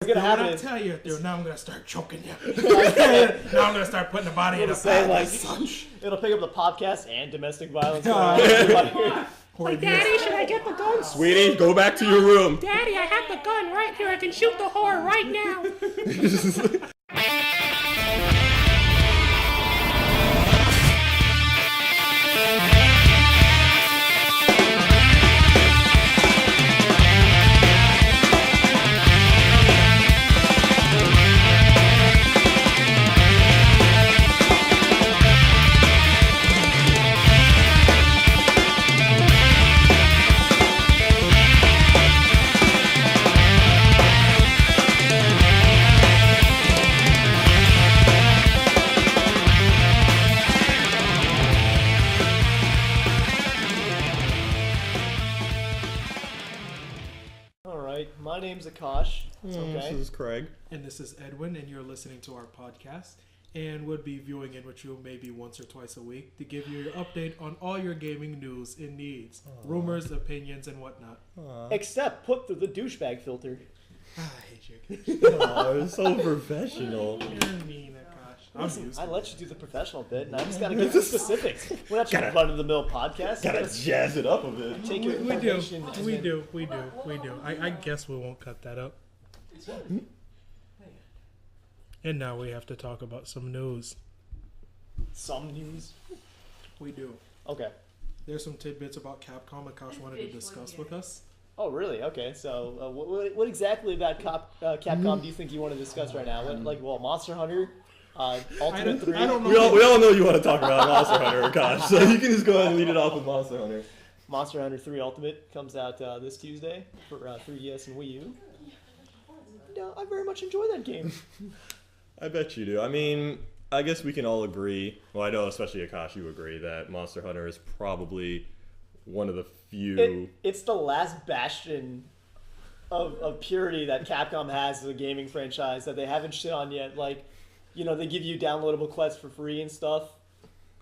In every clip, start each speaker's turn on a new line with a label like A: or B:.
A: What's gonna happen
B: When I
A: is,
B: tell you, dude, now I'm gonna start choking you. Now I'm gonna start putting the body in a
A: say,
B: bag
A: like,
B: like such.
A: it'll pick up the podcast and domestic violence.
C: Like, Daddy, should I get the gun?
D: Sweetie, go back to your room.
C: Daddy, I have the gun right here. I can shoot the whore right now.
A: My name's Akash. It's okay.
D: This is Craig.
B: And this is Edwin, and you're listening to our podcast. And we'll be viewing in with you maybe once or twice a week to give you your update on all your gaming news and needs, rumors, opinions, and whatnot.
A: Except put through the douchebag filter.
B: I hate you.
D: Oh, it's so professional.
B: You're mean, Akash. I'm
A: Listen,
B: used
A: I
B: to
A: let you do the professional bit, and I just gotta get the specifics. We're not just run-of-the-mill podcast.
D: Gotta jazz it up a bit.
A: Take your
B: We do.
A: information and
B: We
A: then-
B: do. I guess we won't cut that up. And now we have to talk about some news.
A: Some news.
B: We do.
A: Okay.
B: There's some tidbits about Capcom Akash wanted to discuss with us.
A: Oh, really? Okay. So, what exactly about Capcom do you think you want to discuss right now? Monster Hunter, Ultimate 3.
B: I don't know.
D: We all know you want to talk about Monster Hunter, Akash, so you can just go ahead and lead it off with Monster Hunter.
A: Monster Hunter 3 Ultimate comes out this Tuesday for 3DS and Wii U. I very much enjoy that game.
D: I bet you do. I mean, I guess we can all agree, well, I know especially Akash, you agree, that Monster Hunter is probably one of the few...
A: It's the last bastion of purity that Capcom has as a gaming franchise that they haven't shit on yet. Like, they give you downloadable quests for free and stuff.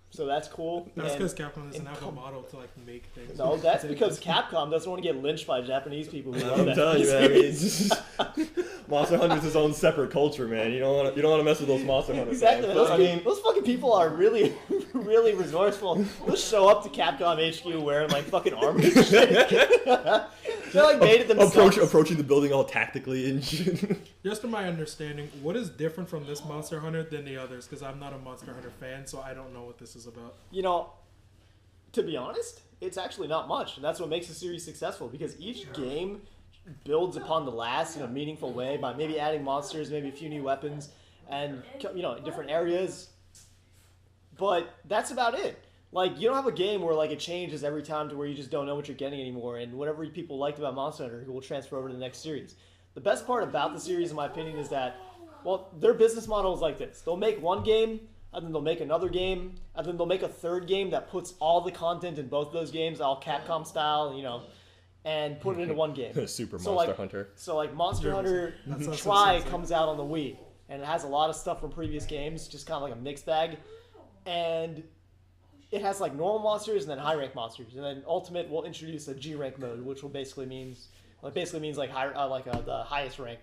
A: So that's cool.
B: That's because Capcom doesn't have a model to make things.
A: No, that's because Capcom doesn't want to get lynched by Japanese people.
D: I'm telling you, man. I mean, it's just, Monster Hunter is its own separate culture, man. You don't want to mess with those Monster Hunter
A: Exactly.
D: fans.
A: Those fucking people are really, really resourceful. They'll show up to Capcom HQ wearing fucking armor and shit. They're made it themselves.
D: Approaching the building all tactically and shit.
B: Just from my understanding, what is different from this Monster Hunter than the others? Because I'm not a Monster Hunter fan, so I don't know what this is about.
A: To be honest, it's actually not much, and that's what makes the series successful, because each game builds upon the last in a meaningful way by maybe adding monsters, maybe a few new weapons, and different areas. But that's about it. You don't have a game where it changes every time to where you just don't know what you're getting anymore, and whatever people liked about Monster Hunter will transfer over to the next series. The best part about the series, in my opinion, is that, their business model is like this. They'll make one game, and then they'll make another game, and then they'll make a third game that puts all the content in both those games, all Capcom style, and put it into one game.
D: Super Monster Hunter.
A: So Monster Hunter Tri comes out on the Wii, and it has a lot of stuff from previous games, just kind of like a mixed bag, and it has normal monsters and then high rank monsters, and then Ultimate will introduce a G rank mode, which will basically means the highest rank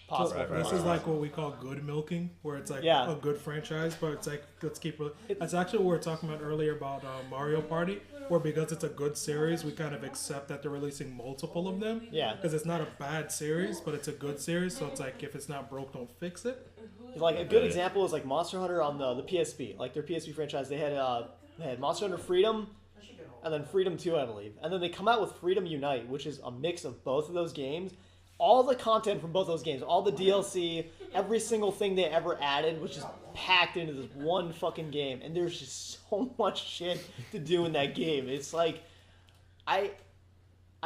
A: possible.
B: This is what we call good milking, where it's a good franchise, but it's let's keep. That's actually what we were talking about earlier about Mario Party, where because it's a good series, we kind of accept that they're releasing multiple of them.
A: Yeah.
B: Because it's not a bad series, but it's a good series, so it's if it's not broke, don't fix it.
A: A good example is Monster Hunter on the PSP, their PSP franchise. They had Monster Hunter Freedom, and then Freedom 2, I believe. And then they come out with Freedom Unite, which is a mix of both of those games. All the content from both those games, all the DLC, every single thing they ever added was just packed into this one fucking game. And there's just so much shit to do in that game. It's I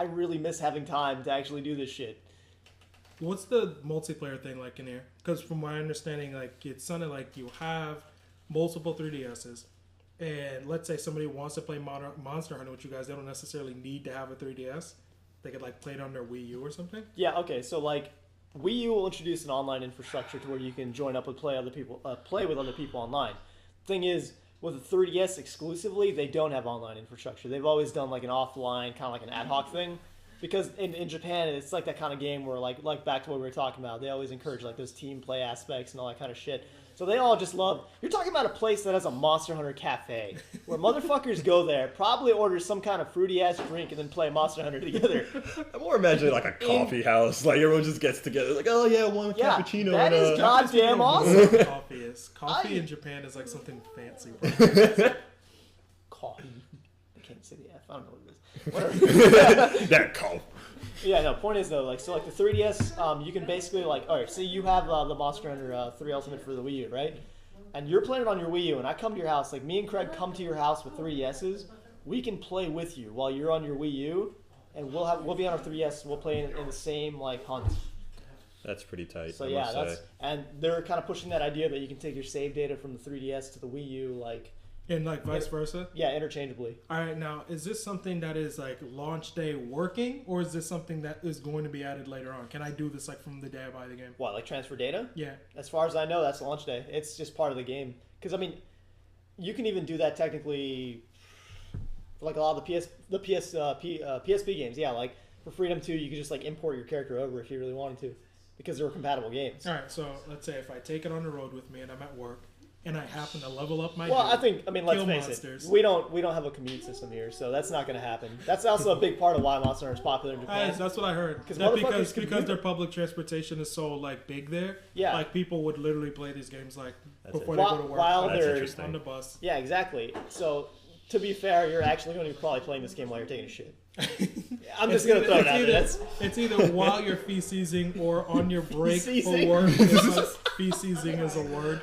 A: really miss having time to actually do this shit.
B: What's the multiplayer thing in here? Because from my understanding, it sounded like you have multiple 3DSs. And let's say somebody wants to play Monster Hunter with you guys, they don't necessarily need to have a 3DS. They could play it on their Wii U or something.
A: Yeah. Okay. So Wii U will introduce an online infrastructure to where you can join up and play with other people online. Thing is, with the 3DS exclusively, they don't have online infrastructure. They've always done an offline kind of an ad hoc thing. because in Japan it's like that kind of game where like back to what we were talking about, they always encourage like those team play aspects and all that kind of shit. So they all just love. You're talking about a place that has a Monster Hunter cafe where motherfuckers go there, probably order some kind of fruity ass drink, and then play Monster Hunter together.
D: I'm more imagining like a coffee house, like everyone just gets together, like, oh yeah, one cappuccino.
A: That
D: and
A: is goddamn awesome.
B: Coffee is. Coffee in Japan is like something fancy.
A: Coffee. I can't say the F. I don't know what it is. Whatever.
D: That coffee.
A: Yeah, no. Point is though, like, so like the 3DS, you can basically like, all right, say you have the Monster Hunter 3 Ultimate for the Wii U, right? And you're playing it on your Wii U, and I come to your house, like me and Craig come to your house with 3DSs. We can play with you while you're on your Wii U, and we'll be on our 3DS. We'll play in the same like hunt.
D: That's pretty tight.
A: So
D: I
A: yeah,
D: must say.
A: and they're kind of pushing that idea that you can take your save data from the 3DS to the Wii U, like.
B: And like vice versa?
A: Yeah, interchangeably.
B: All right, now, is this something that is like launch day working, or is this something that is going to be added later on? Can I do this like from the day I buy the game?
A: What, like transfer data?
B: Yeah.
A: As far as I know, that's launch day. It's just part of the game. Because, I mean, you can even do that technically for like a lot of the PSP games. Yeah, like for Freedom 2, you could just like import your character over if you really wanted to. Because they were compatible games.
B: All right, so let's say if I take it on the road with me and I'm at work, and I happen to level up my
A: well,
B: dude,
A: I mean, let's
B: kill
A: face
B: monsters.
A: it, we don't have a commute system here, so that's not going to happen. That's also a big part of why Monster Hunter is popular in Japan.
B: That's what I heard.
A: 'Cause
B: That
A: motherfuckers
B: because their public transportation is so like big there.
A: Yeah.
B: Like people would literally play these games like
D: That's
B: before
D: it.
B: they go to work.
A: While
D: That's
A: they're
D: interesting.
B: on the bus.
A: Yeah, exactly. So, to be fair, you're actually going to be probably playing this game while you're taking a shit. I'm just going to throw it out there.
B: It's either while you're feces-ing or on your break for
A: Feces-ing?
B: work. Feces-ing is a word.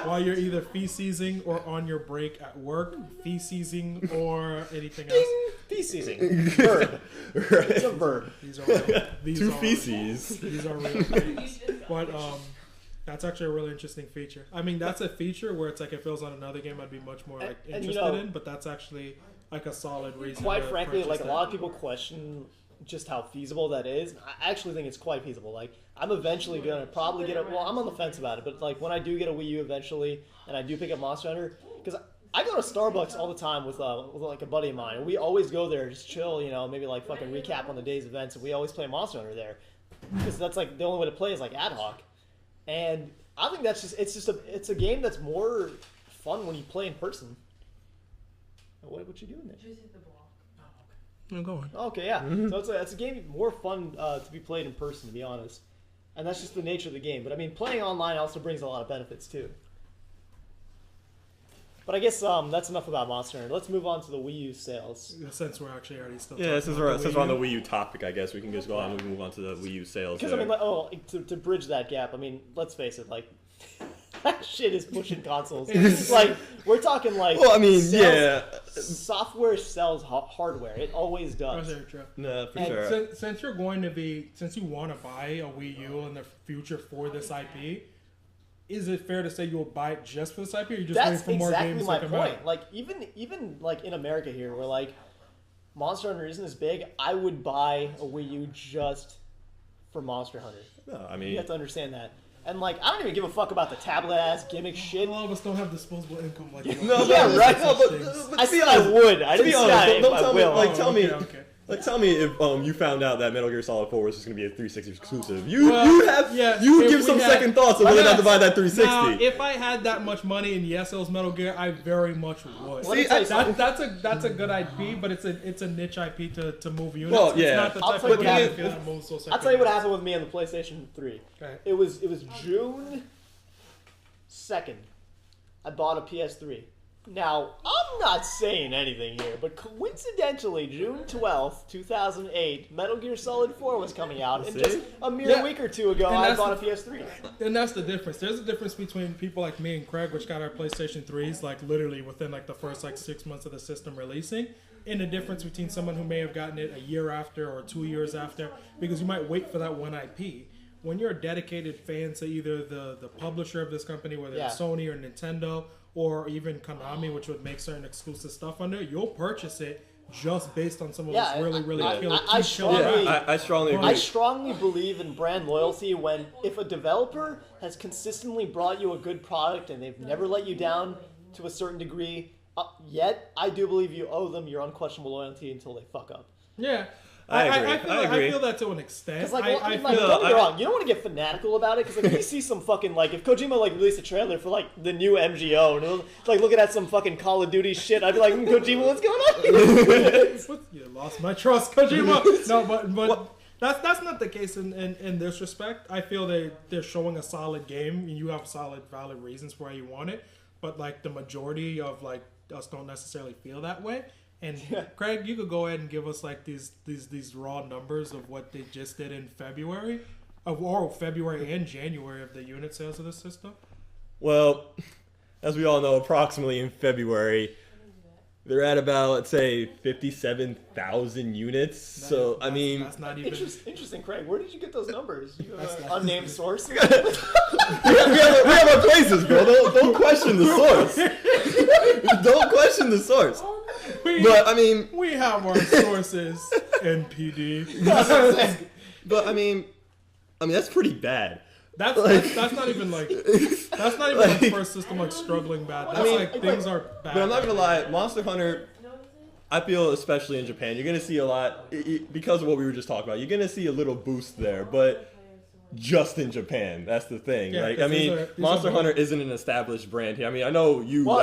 B: While you're either feces-ing or on your break at work, feces-ing or anything else.
A: Feces-ing. Verb. It's a verb.
B: These are real.
D: Two feces.
B: These are real things. But that's actually a really interesting feature. I mean, that's a feature where it's like if it was on another game, I'd be much more like
A: And,
B: interested in. But that's actually like a solid reason.
A: Quite
B: to
A: frankly,
B: purchase
A: like a
B: that.
A: lot of people question just how feasible that is. I actually think it's quite feasible. Like, I'm eventually going to probably get it. Well, I'm on the fence about it, but like when I do get a Wii U eventually and I do pick up Monster Hunter, because I go to Starbucks all the time with like a buddy of mine, and we always go there, just chill, you know, maybe like fucking recap on the day's events, and we always play Monster Hunter there. Because that's like the only way to play is like ad hoc. And I think that's just it's a game that's more fun when you play in person. What you doing there?
E: Just hit the block.
B: I'm going.
A: Okay, yeah. So it's a game more fun to be played in person, to be honest. And that's just the nature of the game. But I mean, playing online also brings a lot of benefits too. But I guess that's enough about Monster Hunter. Let's move on to the Wii U sales.
B: Since we're actually already still
D: Yeah,
B: talking
D: since
B: about
D: we're
B: the
D: on the
B: Wii U.
D: Wii U topic, I guess we can just go on and move on to the Wii U sales.
A: Because I mean, like, to bridge that gap, I mean, let's face it, like that shit is pushing consoles. Like we're talking like.
D: Well, I mean,
A: sales-
D: yeah.
A: Software sells hardware. It always does.
B: That's very true.
D: No, for
A: And
D: sure.
B: Since you're going to be, since you want to buy a Wii U in the future for this IP, is it fair to say you'll buy it just for this IP, or you just waiting
A: That's
B: for more
A: exactly
B: games
A: my
B: to come
A: point.
B: out?
A: Like even like in America here, where like Monster Hunter isn't as big, I would buy a Wii U just for Monster Hunter.
D: No, I
A: You
D: mean,
A: have to understand that. And like, I don't even give a fuck about the tablet ass gimmick shit.
B: A lot of us don't have disposable income like you.
D: no,
A: Yeah,
D: but,
A: right.
D: No, but
A: I
D: to be
A: said I
D: honest,
A: would. I
D: to
A: didn't
D: be
A: say
D: honest,
A: I,
D: don't
A: I
D: tell me,
A: will.
D: like, tell me,
B: Okay.
D: like, tell me if you found out that Metal Gear Solid 4 was just going to be a 360 exclusive.
B: Well,
D: You would
B: if
D: give
B: we
D: some
B: had-
D: second thoughts of whether or not to buy that 360.
B: Now, if I had that much money and yes, it was Metal Gear, I very much would.
A: Let me tell you something.
B: That's a good IP, but it's a niche IP to move units.
D: Well,
B: It's
D: yeah.
B: not the
A: I'll
B: type
A: tell you
B: of
A: what
B: game
A: happened.
B: that moves so
A: I'll tell you what
B: second.
A: happened with me on the PlayStation 3.
B: Okay.
A: It was June 2nd. I bought a PS3. Now, I'm not saying anything here, but coincidentally, June 12th, 2008, Metal Gear Solid 4 was coming out, and
D: See?
A: just a mere
B: Yeah.
A: week or two ago,
B: And
A: I
B: that's
A: bought a PS3.
B: And that's the difference. There's a difference between people like me and Craig, which got our PlayStation 3s like literally within like the first like 6 months of the system releasing, and the difference between someone who may have gotten it a year after or 2 years after, because you might wait for that one IP. When you're a dedicated fan to either the publisher of this company, whether it's
A: Yeah.
B: Sony or Nintendo, or even Konami, which would make certain exclusive stuff on there, you'll purchase it just based on some of
A: Yeah,
B: those really
A: I-
B: killer
A: I
B: key
A: strongly-
B: killer
D: Yeah, I strongly agree.
A: I strongly believe in brand loyalty when if a developer has consistently brought you a good product and they've never let you down to a certain degree yet, I do believe you owe them your unquestionable loyalty until they fuck up.
B: Yeah. I feel that to an extent.
A: Because like,
B: I
A: like
B: feel
A: don't get me wrong, you don't want to get fanatical about it. Because like, if you see some fucking like, if Kojima like released a trailer for like the new MGO and it was, like looking at some fucking Call of Duty shit, I'd be like, Kojima, what's going on?
B: You lost my trust, Kojima. No, but that's not the case in this respect. I feel they're showing a solid game, and you have solid, valid reasons why you want it. But like the majority of like us don't necessarily feel that way. And Craig, you could go ahead and give us like these raw numbers of what they just did in February, or February and January of the unit sales of the system.
D: Well, as we all know, approximately in February, they're at about, let's say, 57,000 units. I mean,
B: that's not even
A: interesting, Craig. Where did you get those numbers? You have an unnamed source.
D: we have our places, bro. Don't question the source. Don't question the source. But I mean,
B: we have our sources, NPD.
D: But I mean that's pretty bad.
B: That's not even like the first system like struggling bad. That's like things are bad.
D: But I'm not gonna lie, Monster Hunter, I feel especially in Japan, you're gonna see a lot because of what we were just talking about. You're gonna see a little boost there, but just in Japan, that's the thing.
B: Yeah,
D: like I mean, Monster Hunter isn't an established brand here. I mean, I know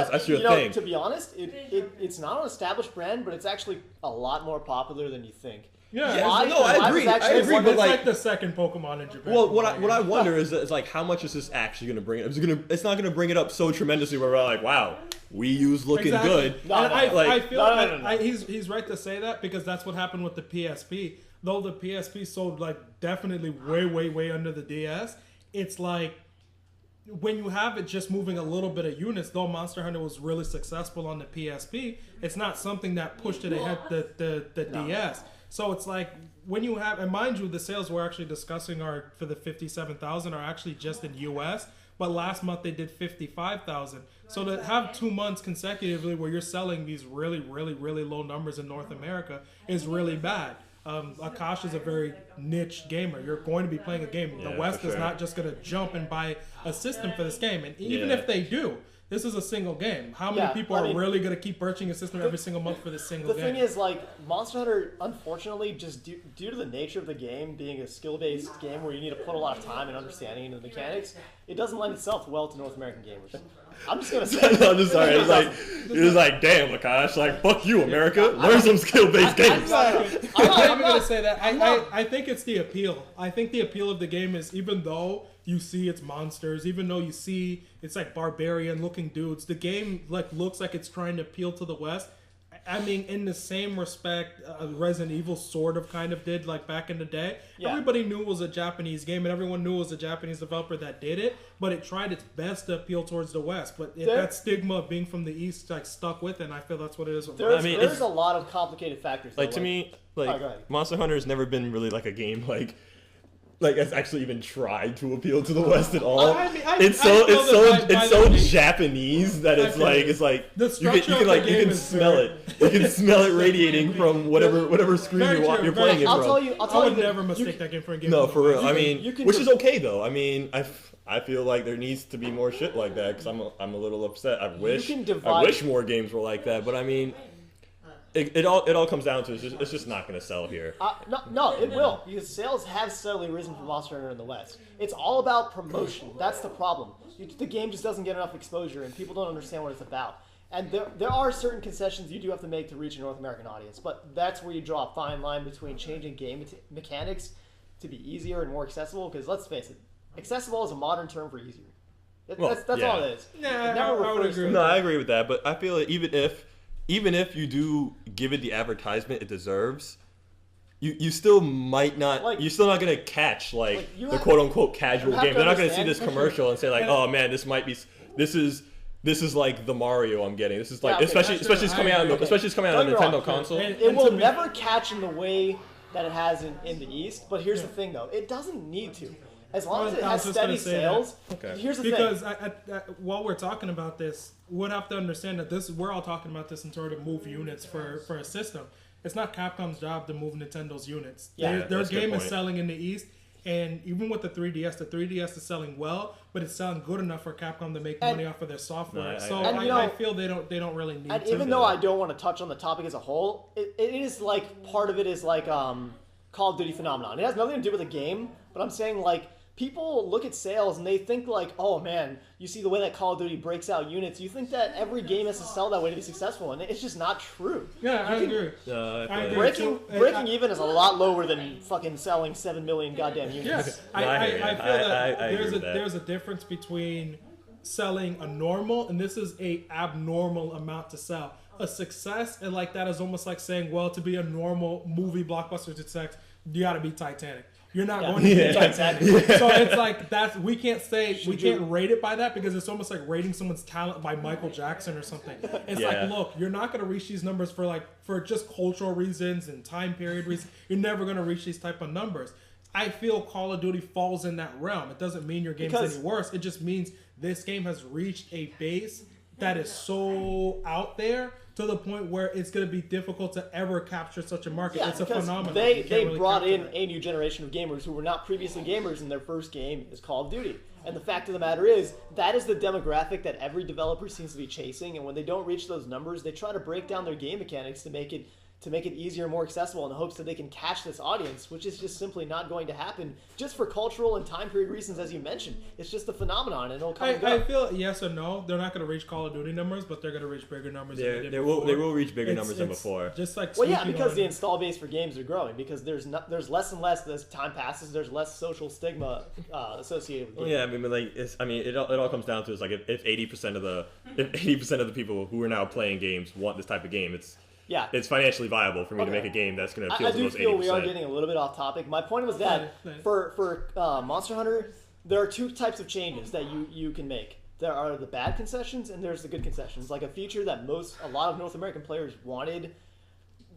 D: that's your thing.
A: To be honest, it's not an established brand, but it's actually a lot more popular than you think.
B: Yeah,
D: I agree. But
B: it's like the second Pokemon in Japan.
D: Well, what I wonder is like how much is this actually going to bring it? It's not going to bring it up so tremendously where we're like, wow, Wii U's looking good.
B: I feel he's right to say that because that's what happened with the PSP. Though the PSP sold like definitely way under the DS, it's like when you have it just moving a little bit of units, though Monster Hunter was really successful on the PSP, it's not something that pushed it ahead the DS. So it's like when you have, and mind you, the sales we're actually discussing are for the 57,000 are actually just in US, but last month they did 55,000. So to have 2 months consecutively where you're selling these really low numbers in North America is really bad. Akash is a very niche gamer. You're going to be playing a game. The West is not just going to jump and buy a system for this game. And even if they do, this is a single game. How many people are really going to keep purchasing a system every single month for this single game?
A: The thing is, like, Monster Hunter, unfortunately, just due to the nature of the game being a skill-based game where you need to put a lot of time and understanding into the mechanics, it doesn't lend itself well to North American gamers. I'm just going to say
D: I'm just sorry. It's like, damn, Akash, like, fuck you, America. Learn some skill-based games.
B: I'm not even going to say that. I think it's the appeal. I think the appeal of the game is even though you see it's monsters, even though you see it's like barbarian looking dudes, the game like looks like it's trying to appeal to the West. I mean, in the same respect, Resident Evil sort of kind of did like back in the day. Everybody knew it was a Japanese game and everyone knew it was a Japanese developer that did it, but it tried its best to appeal towards the West. But that stigma of being from the East like stuck with it, and I feel that's what it is.
A: There's a lot of complicated factors.
D: Like, to me, like, Monster Hunter has never been really like a game like it's actually even tried to appeal to the West at all. It's so Japanese that it's like you can smell it. You can smell it radiating from whatever screen you're playing it from.
B: I would never mistake that game for a game.
D: No, for real. I mean, which is okay though. I mean, I feel like there needs to be more shit like that because I'm a little upset. I wish more games were like that, but I mean. It all comes down to it's just not going to sell here.
A: No, it will because sales have steadily risen for Monster Hunter in the West. It's all about promotion. That's the problem. The game just doesn't get enough exposure, and people don't understand what it's about. And there are certain concessions you do have to make to reach a North American audience, but that's where you draw a fine line between changing game mechanics to be easier and more accessible. Because let's face it, accessible is a modern term for easier. That's all it is.
B: I
D: agree with that, but I feel that even if you do give it the advertisement it deserves, you still might not. You're still not gonna catch the quote unquote casual game. They're not gonna see this commercial and say like, oh man, this is like the Mario I'm getting. This is like especially it's coming out on a Nintendo console.
A: It will never catch in the way that it has in the East. But here's the thing though, it doesn't need to. As long as it has steady sales. Here's the thing.
B: Because while we're talking about this, we'll have to understand that we're all talking about this in sort of move units for a system. It's not Capcom's job to move Nintendo's units. Their game is selling in the East. And even with the 3DS is selling well, but it's selling good enough for Capcom to make money off of their software. I feel they don't really need.
A: And even though I don't want to touch on the topic as a whole, it is like part of it is like Call of Duty phenomenon. It has nothing to do with the game, but I'm saying like people look at sales and they think like, oh man, you see the way that Call of Duty breaks out units. You think that every game has to sell that way to be successful, and it's just not true.
B: Yeah, I agree.
A: I agree. Breaking even is a lot lower than fucking selling 7 million goddamn units.
B: Yes, I feel that there's a difference between selling a normal, and this is a abnormal amount to sell. A success and like that is almost like saying, well, to be a normal movie blockbuster success, you got to be Titanic. You're not going to be Titanic. So it's like we can't rate it by that because it's almost like rating someone's talent by Michael Jackson or something. It's like, look, you're not going to reach these numbers for just cultural reasons and time period reasons. You're never going to reach these type of numbers. I feel Call of Duty falls in that realm. It doesn't mean your game's any worse. It just means this game has reached a base that is so out there to the point where it's going to be difficult to ever capture such a market.
A: Yeah,
B: it's a phenomenon.
A: They brought in a new generation of gamers who were not previously gamers, and their first game is Call of Duty. And the fact of the matter is, that is the demographic that every developer seems to be chasing, and when they don't reach those numbers, they try to break down their game mechanics to make it easier and more accessible in the hopes that they can catch this audience, which is just simply not going to happen just for cultural and time period reasons, as you mentioned. It's just a phenomenon, and it'll come and go.
B: I feel yes or no. They're not going to reach Call of Duty numbers, but they're going to reach bigger numbers than they did before.
D: They will reach bigger numbers than before.
B: Just like
A: because the install base for games are growing, because there's less and less as time passes. There's less social stigma associated with games.
D: Yeah, it all comes down to is like if 80% of the people who are now playing games want this type of game, it's financially viable for me to make a game that's going to appeal to those 80%. I do feel
A: we are getting a little bit off topic. My point was that for Monster Hunter, there are two types of changes that you can make. There are the bad concessions and there's the good concessions. Like a feature that a lot of North American players wanted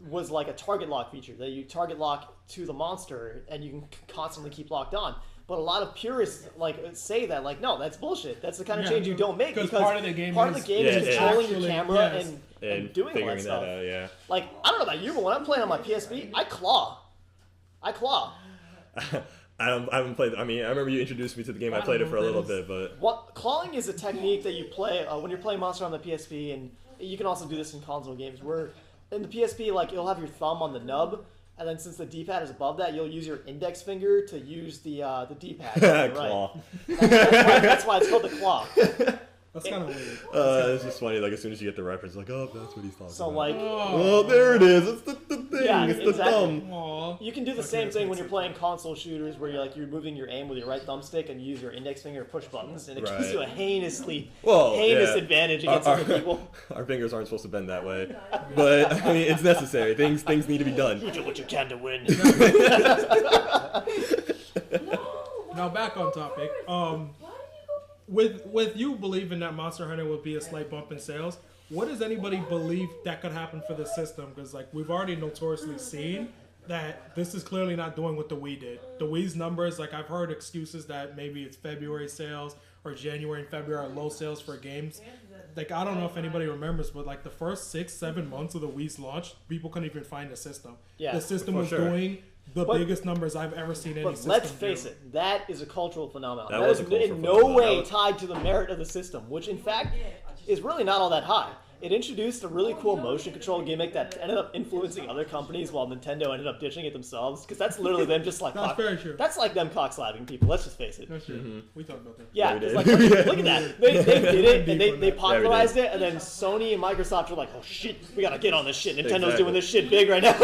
A: was like a target lock feature, that you target lock to the monster and you can constantly keep locked on. But a lot of purists say that no, that's bullshit. That's the kind of change you don't make because
B: part of the game
A: is controlling your camera and doing all
D: figuring
A: that stuff.
D: That out, yeah.
A: I don't know about you, but when I'm playing on my PSP, I claw.
D: I haven't played. I remember you introduced me to the game. I played it for a little bit, but
A: clawing is a technique that you play when you're playing Monster on the PSP, and you can also do this in console games. Where in the PSP, you'll have your thumb on the nub. And then since the D-pad is above that, you'll use your index finger to use the D-pad.
D: Claw.
A: That's why it's called the claw.
B: That's kind of weird.
D: It's just funny. As soon as you get the reference, oh, that's what he's talking
A: about.
D: Oh, there it is. It's the thing.
A: Yeah,
D: it's
A: exactly.
D: the thumb.
B: Aww.
A: You can do the same thing when you're playing console shooters, where you're moving your aim with your right thumbstick and you use your index finger to push buttons, and it gives you a heinous advantage against other people.
D: Our fingers aren't supposed to bend that way, but it's necessary. Things need to be done.
A: You do what you can to win.
B: Now back on topic. With you believing that Monster Hunter will be a slight bump in sales, what does anybody believe that could happen for the system? Because we've already notoriously seen that this is clearly not doing what the Wii did. The Wii's numbers, I've heard excuses that maybe it's February sales or January and February are low sales for games. I don't know if anybody remembers, but the first 6-7 months of the Wii's launch, people couldn't even find the system.
A: Yeah,
B: the system was doing the biggest numbers I've ever seen any system.
A: But let's face it, that is a cultural phenomenon.
D: That was
A: in no way tied to the merit of the system, which in fact is really not all that high. It introduced a really cool motion control gimmick that ended up influencing other companies while Nintendo ended up ditching it themselves. Because that's literally them just
B: That's very true.
A: That's like them cock-slapping people. Let's just face it.
B: That's true. Mm-hmm. We talked about that.
A: Yeah, look at that. They did it, and they popularized it, and then Sony and Microsoft were like, oh shit, we gotta get on this shit. Nintendo's doing this shit big right now.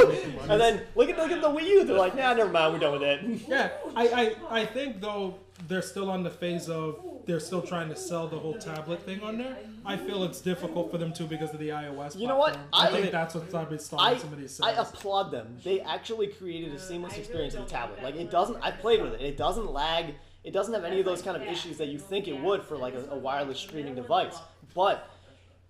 A: And then look at the Wii U. They're like, nah, never mind, we're done with it.
B: Yeah, I think, though, they're still on the phase of they're still trying to sell the whole tablet thing on there. I feel it's difficult for them too because of the iOS platform.
A: You know what?
B: I think that's what's stalling some of these sales.
A: I applaud them. They actually created a seamless experience in the tablet. It doesn't. I played with it. It doesn't lag. It doesn't have any of those kind of issues that you think it would for a wireless streaming device. But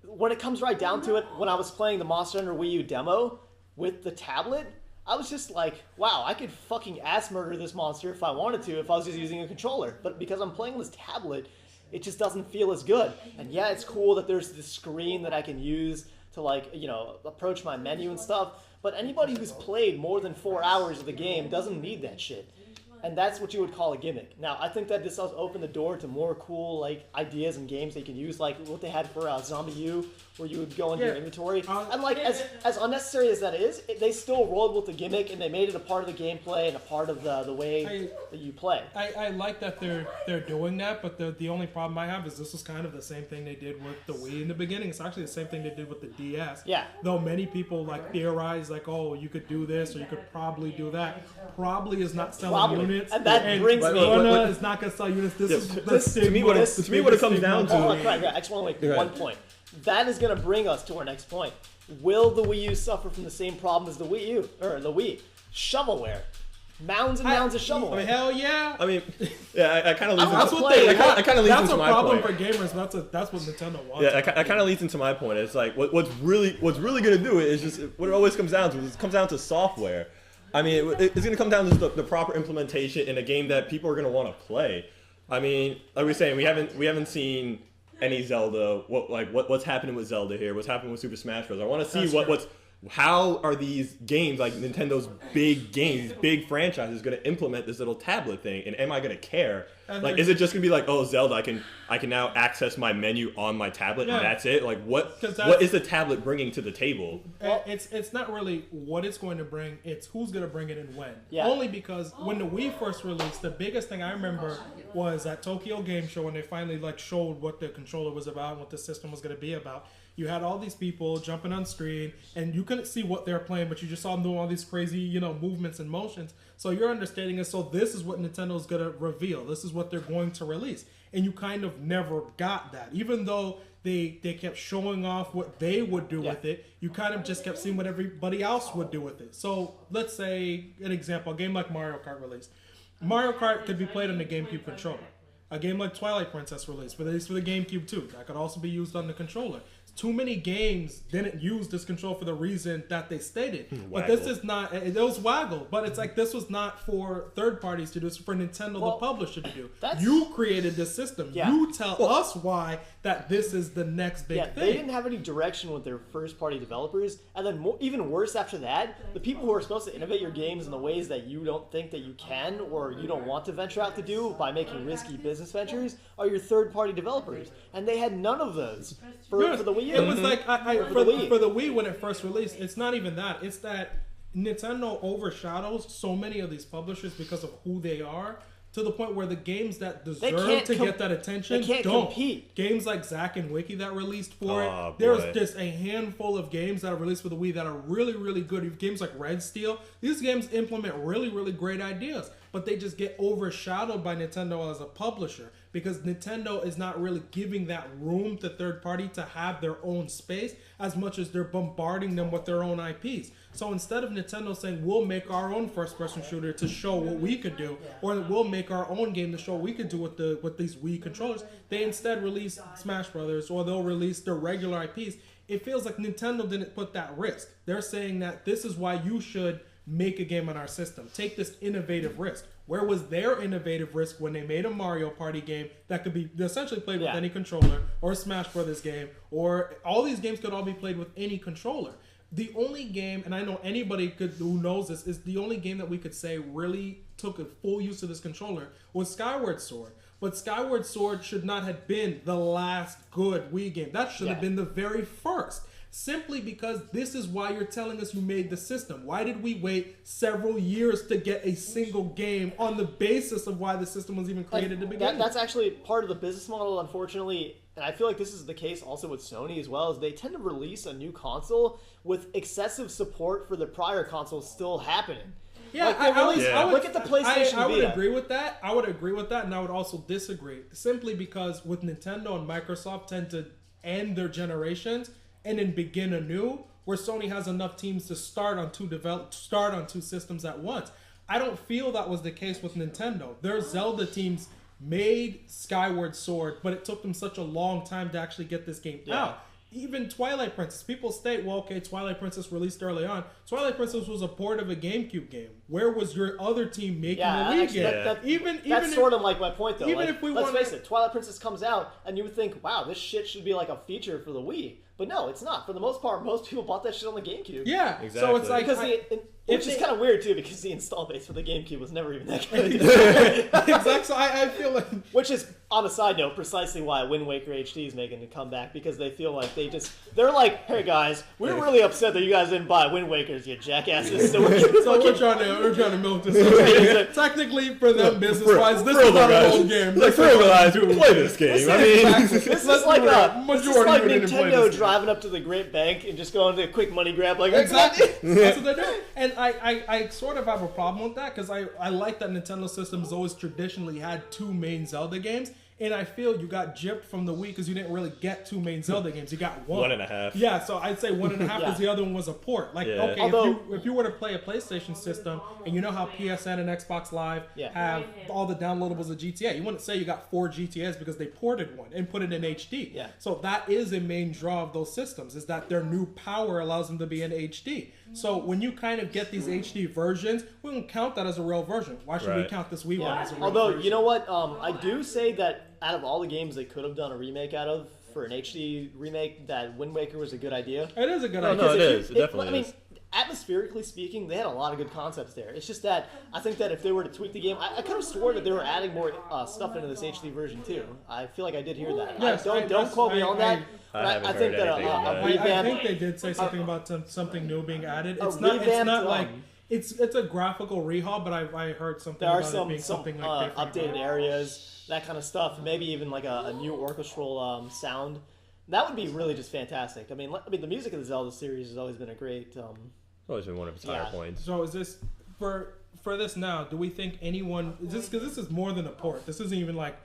A: when it comes right down to it, when I was playing the Monster Hunter Wii U demo with the tablet, I was just like, wow, I could fucking ass murder this monster if I wanted to, if I was just using a controller. But because I'm playing this tablet, it just doesn't feel as good. And yeah, it's cool that there's this screen that I can use to approach my menu and stuff. But anybody who's played more than 4 hours of the game doesn't need that shit. And that's what you would call a gimmick. Now, I think that this does open the door to more cool ideas and games they can use, like what they had for Zombie U, where you would go into your inventory. And as unnecessary as that is, they still rolled with the gimmick, and they made it a part of the gameplay and a part of the way that you play.
B: I like that they're doing that, but the only problem I have is this was kind of the same thing they did with the Wii in the beginning. It's actually the same thing they did with the DS.
A: Yeah.
B: Though many people theorize oh, you could do this or you could probably do that. Probably is not selling units.
A: And that brings me.
B: Is not going to sell units.
D: To me, what it comes down to.
A: Hold on, right. I just want to make one point. That is going to bring us to our next point. Will the Wii U suffer from the same problem as the Wii U or the Wii? Shovelware. Mounds and mounds of shovelware.
B: I mean, hell yeah.
D: I mean, yeah, I kind of leads
B: into
D: my point.
B: That's a problem for gamers. That's what Nintendo wants.
D: Yeah, I kind of leads into my point. It's like what's really going to do it is just what it always comes down to. It comes down to software. I mean, it's going to come down to the proper implementation in a game that people are going to want to play. I mean, like we were saying, we haven't seen any Zelda. What's happening with Zelda here? What's happening with Super Smash Bros? I want to see how are these games, like Nintendo's big games, big franchises, going to implement this little tablet thing? And am I going to care? Is it just going to be like, oh, Zelda, I can now access my menu on my tablet and that's it? Like, what is the tablet bringing to the table?
B: It's not really what it's going to bring. It's who's going to bring it and when.
A: Yeah.
B: Only because when the Wii first released, the biggest thing I remember was at Tokyo Game Show when they finally showed what the controller was about and what the system was going to be about. You had all these people jumping on screen, and you couldn't see what they were playing, but you just saw them doing all these crazy, movements and motions. So your understanding is, so this is what Nintendo's going to reveal. This is what they're going to release. And you kind of never got that. Even though they kept showing off what they would do with it, you kind of just kept seeing what everybody else would do with it. So let's say, an example, a game like Mario Kart released. Mario Kart could be played on the GameCube controller. A game like Twilight Princess released for the GameCube too. That could also be used on the controller. Too many games didn't use this control for the reason that they stated. But this is not, it was Waggle, but it's like this was not for third parties to do, it's for Nintendo, the publisher, to do. You created this system.
A: Yeah.
B: You tell us why that this is the next big thing.
A: They didn't have any direction with their first party developers. And then even worse after that, the people who are supposed to innovate your games in the ways that you don't think that you can or you don't want to venture out to do by making risky business ventures are your third party developers. And they had none of those for the Wii U.
B: It was like, for the Wii when it first released, it's not even that. It's that Nintendo overshadows so many of these publishers because of who they are, to the point where the games that deserve to get that attention don't compete. Games like Zack and Wiki that released for it. There's just a handful of games that are released for the Wii that are really, really good. Games like Red Steel, these games implement really, really great ideas, but they just get overshadowed by Nintendo as a publisher because Nintendo is not really giving that room to third party to have their own space as much as they're bombarding them with their own IPs. So instead of Nintendo saying, we'll make our own first-person shooter to show what we could do, or we'll make our own game to show what we could do with these Wii controllers, they instead release Smash Brothers, or they'll release their regular IPs. It feels like Nintendo didn't put that risk. They're saying that this is why you should make a game on our system. Take this innovative risk. Where was their innovative risk when they made a Mario Party game that could be essentially played with any controller, or a Smash Brothers game, or all these games could all be played with any controller? The only game, and I know anybody who knows this, is the only game that we could say really took a full use of this controller was Skyward Sword. But Skyward Sword should not have been the last good Wii game. That should have been the very first. Simply because this is why you're telling us you made the system. Why did we wait several years to get a single game on the basis of why the system was even created to begin with?
A: That's actually part of the business model, unfortunately. And I feel like this is the case also with Sony as well, is they tend to release a new console with excessive support for the prior console still happening.
B: Yeah,
A: look at the PlayStation
B: I would
A: Vita.
B: agree with that. I would agree with that, and I would also disagree. Simply because with Nintendo and Microsoft tend to end their generations and then begin anew, where Sony has enough teams to start on two systems at once. I don't feel that was the case with Nintendo. Their Zelda teams made Skyward Sword, but it took them such a long time to actually get this game out. Even Twilight Princess, people state, well, okay, Twilight Princess released early on. Twilight Princess was a port of a GameCube game. where was your other team making
A: Yeah,
B: the Wii
A: actually,
B: game?
A: That's sort of like my point, though.
B: Even
A: like,
B: if we
A: let's
B: wanna-
A: face it, Twilight Princess comes out, and you would think, wow, this shit should be like a feature for the Wii. But no, it's not. For the most part, most people bought that shit on the GameCube.
B: Yeah,
D: Exactly.
B: so it's like
A: Because which is kind of weird too, because the install base for the GameCube was never even that good.
B: exactly. So I feel like
A: Which is, on a side note, precisely why Wind Waker HD is making a comeback, because they feel like they're like, hey guys, we're really upset that you guys didn't buy Wind Wakers, you jackasses. So
B: we're trying to milk this. Technically, for them business wise, this is not an old game.
D: Like, for real, guys, play this game. I mean,
A: this is like
B: majority didn't play
A: Nintendo
B: this
A: driving up to the Great Bank and just going to a quick money grab, like
B: exactly. That's what they're doing. And I sort of have a problem with that, because I like that Nintendo systems always traditionally had 2 main Zelda games. And I feel you got gypped from the Wii because you didn't really get 2 main Zelda games. You got 1.
D: 1.5.
B: Yeah, so I'd say 1.5 because the other one was a port. Like, okay, if you were to play a PlayStation system, and you know how PSN and Xbox Live have all the downloadables of GTA, you wouldn't say you got 4 GTAs because they ported one and put it in HD.
A: Yeah.
B: So that is a main draw of those systems, is that their new power allows them to be in HD. So when you kind of get these HD versions, we don't count that as a real version. Why should we count this Wii one as a real version?
A: You know what? I do say that out of all the games they could have done a remake out of, for an HD remake, that Wind Waker was a good idea.
B: It is a good idea.
D: No, it is. It definitely is.
A: Atmospherically speaking, they had a lot of good concepts there. It's just that I think that if they were to tweak the game, I could have sworn that they were adding more stuff into this HD version too. I feel like I did hear that.
B: Yes,
A: don't quote me on that.
D: I
A: think that
B: I think they did say something about something new being added. It's not like it's a graphical rehaul, but I heard something
A: there are
B: about it being something like
A: updated areas, that kind of stuff. Maybe even like a new orchestral sound. That would be really just fantastic. I mean, the music of the Zelda series has always been a great.
D: Always been one of its higher points.
B: So is this for this now? Do we think anyone is this, because this is more than a port? This isn't even like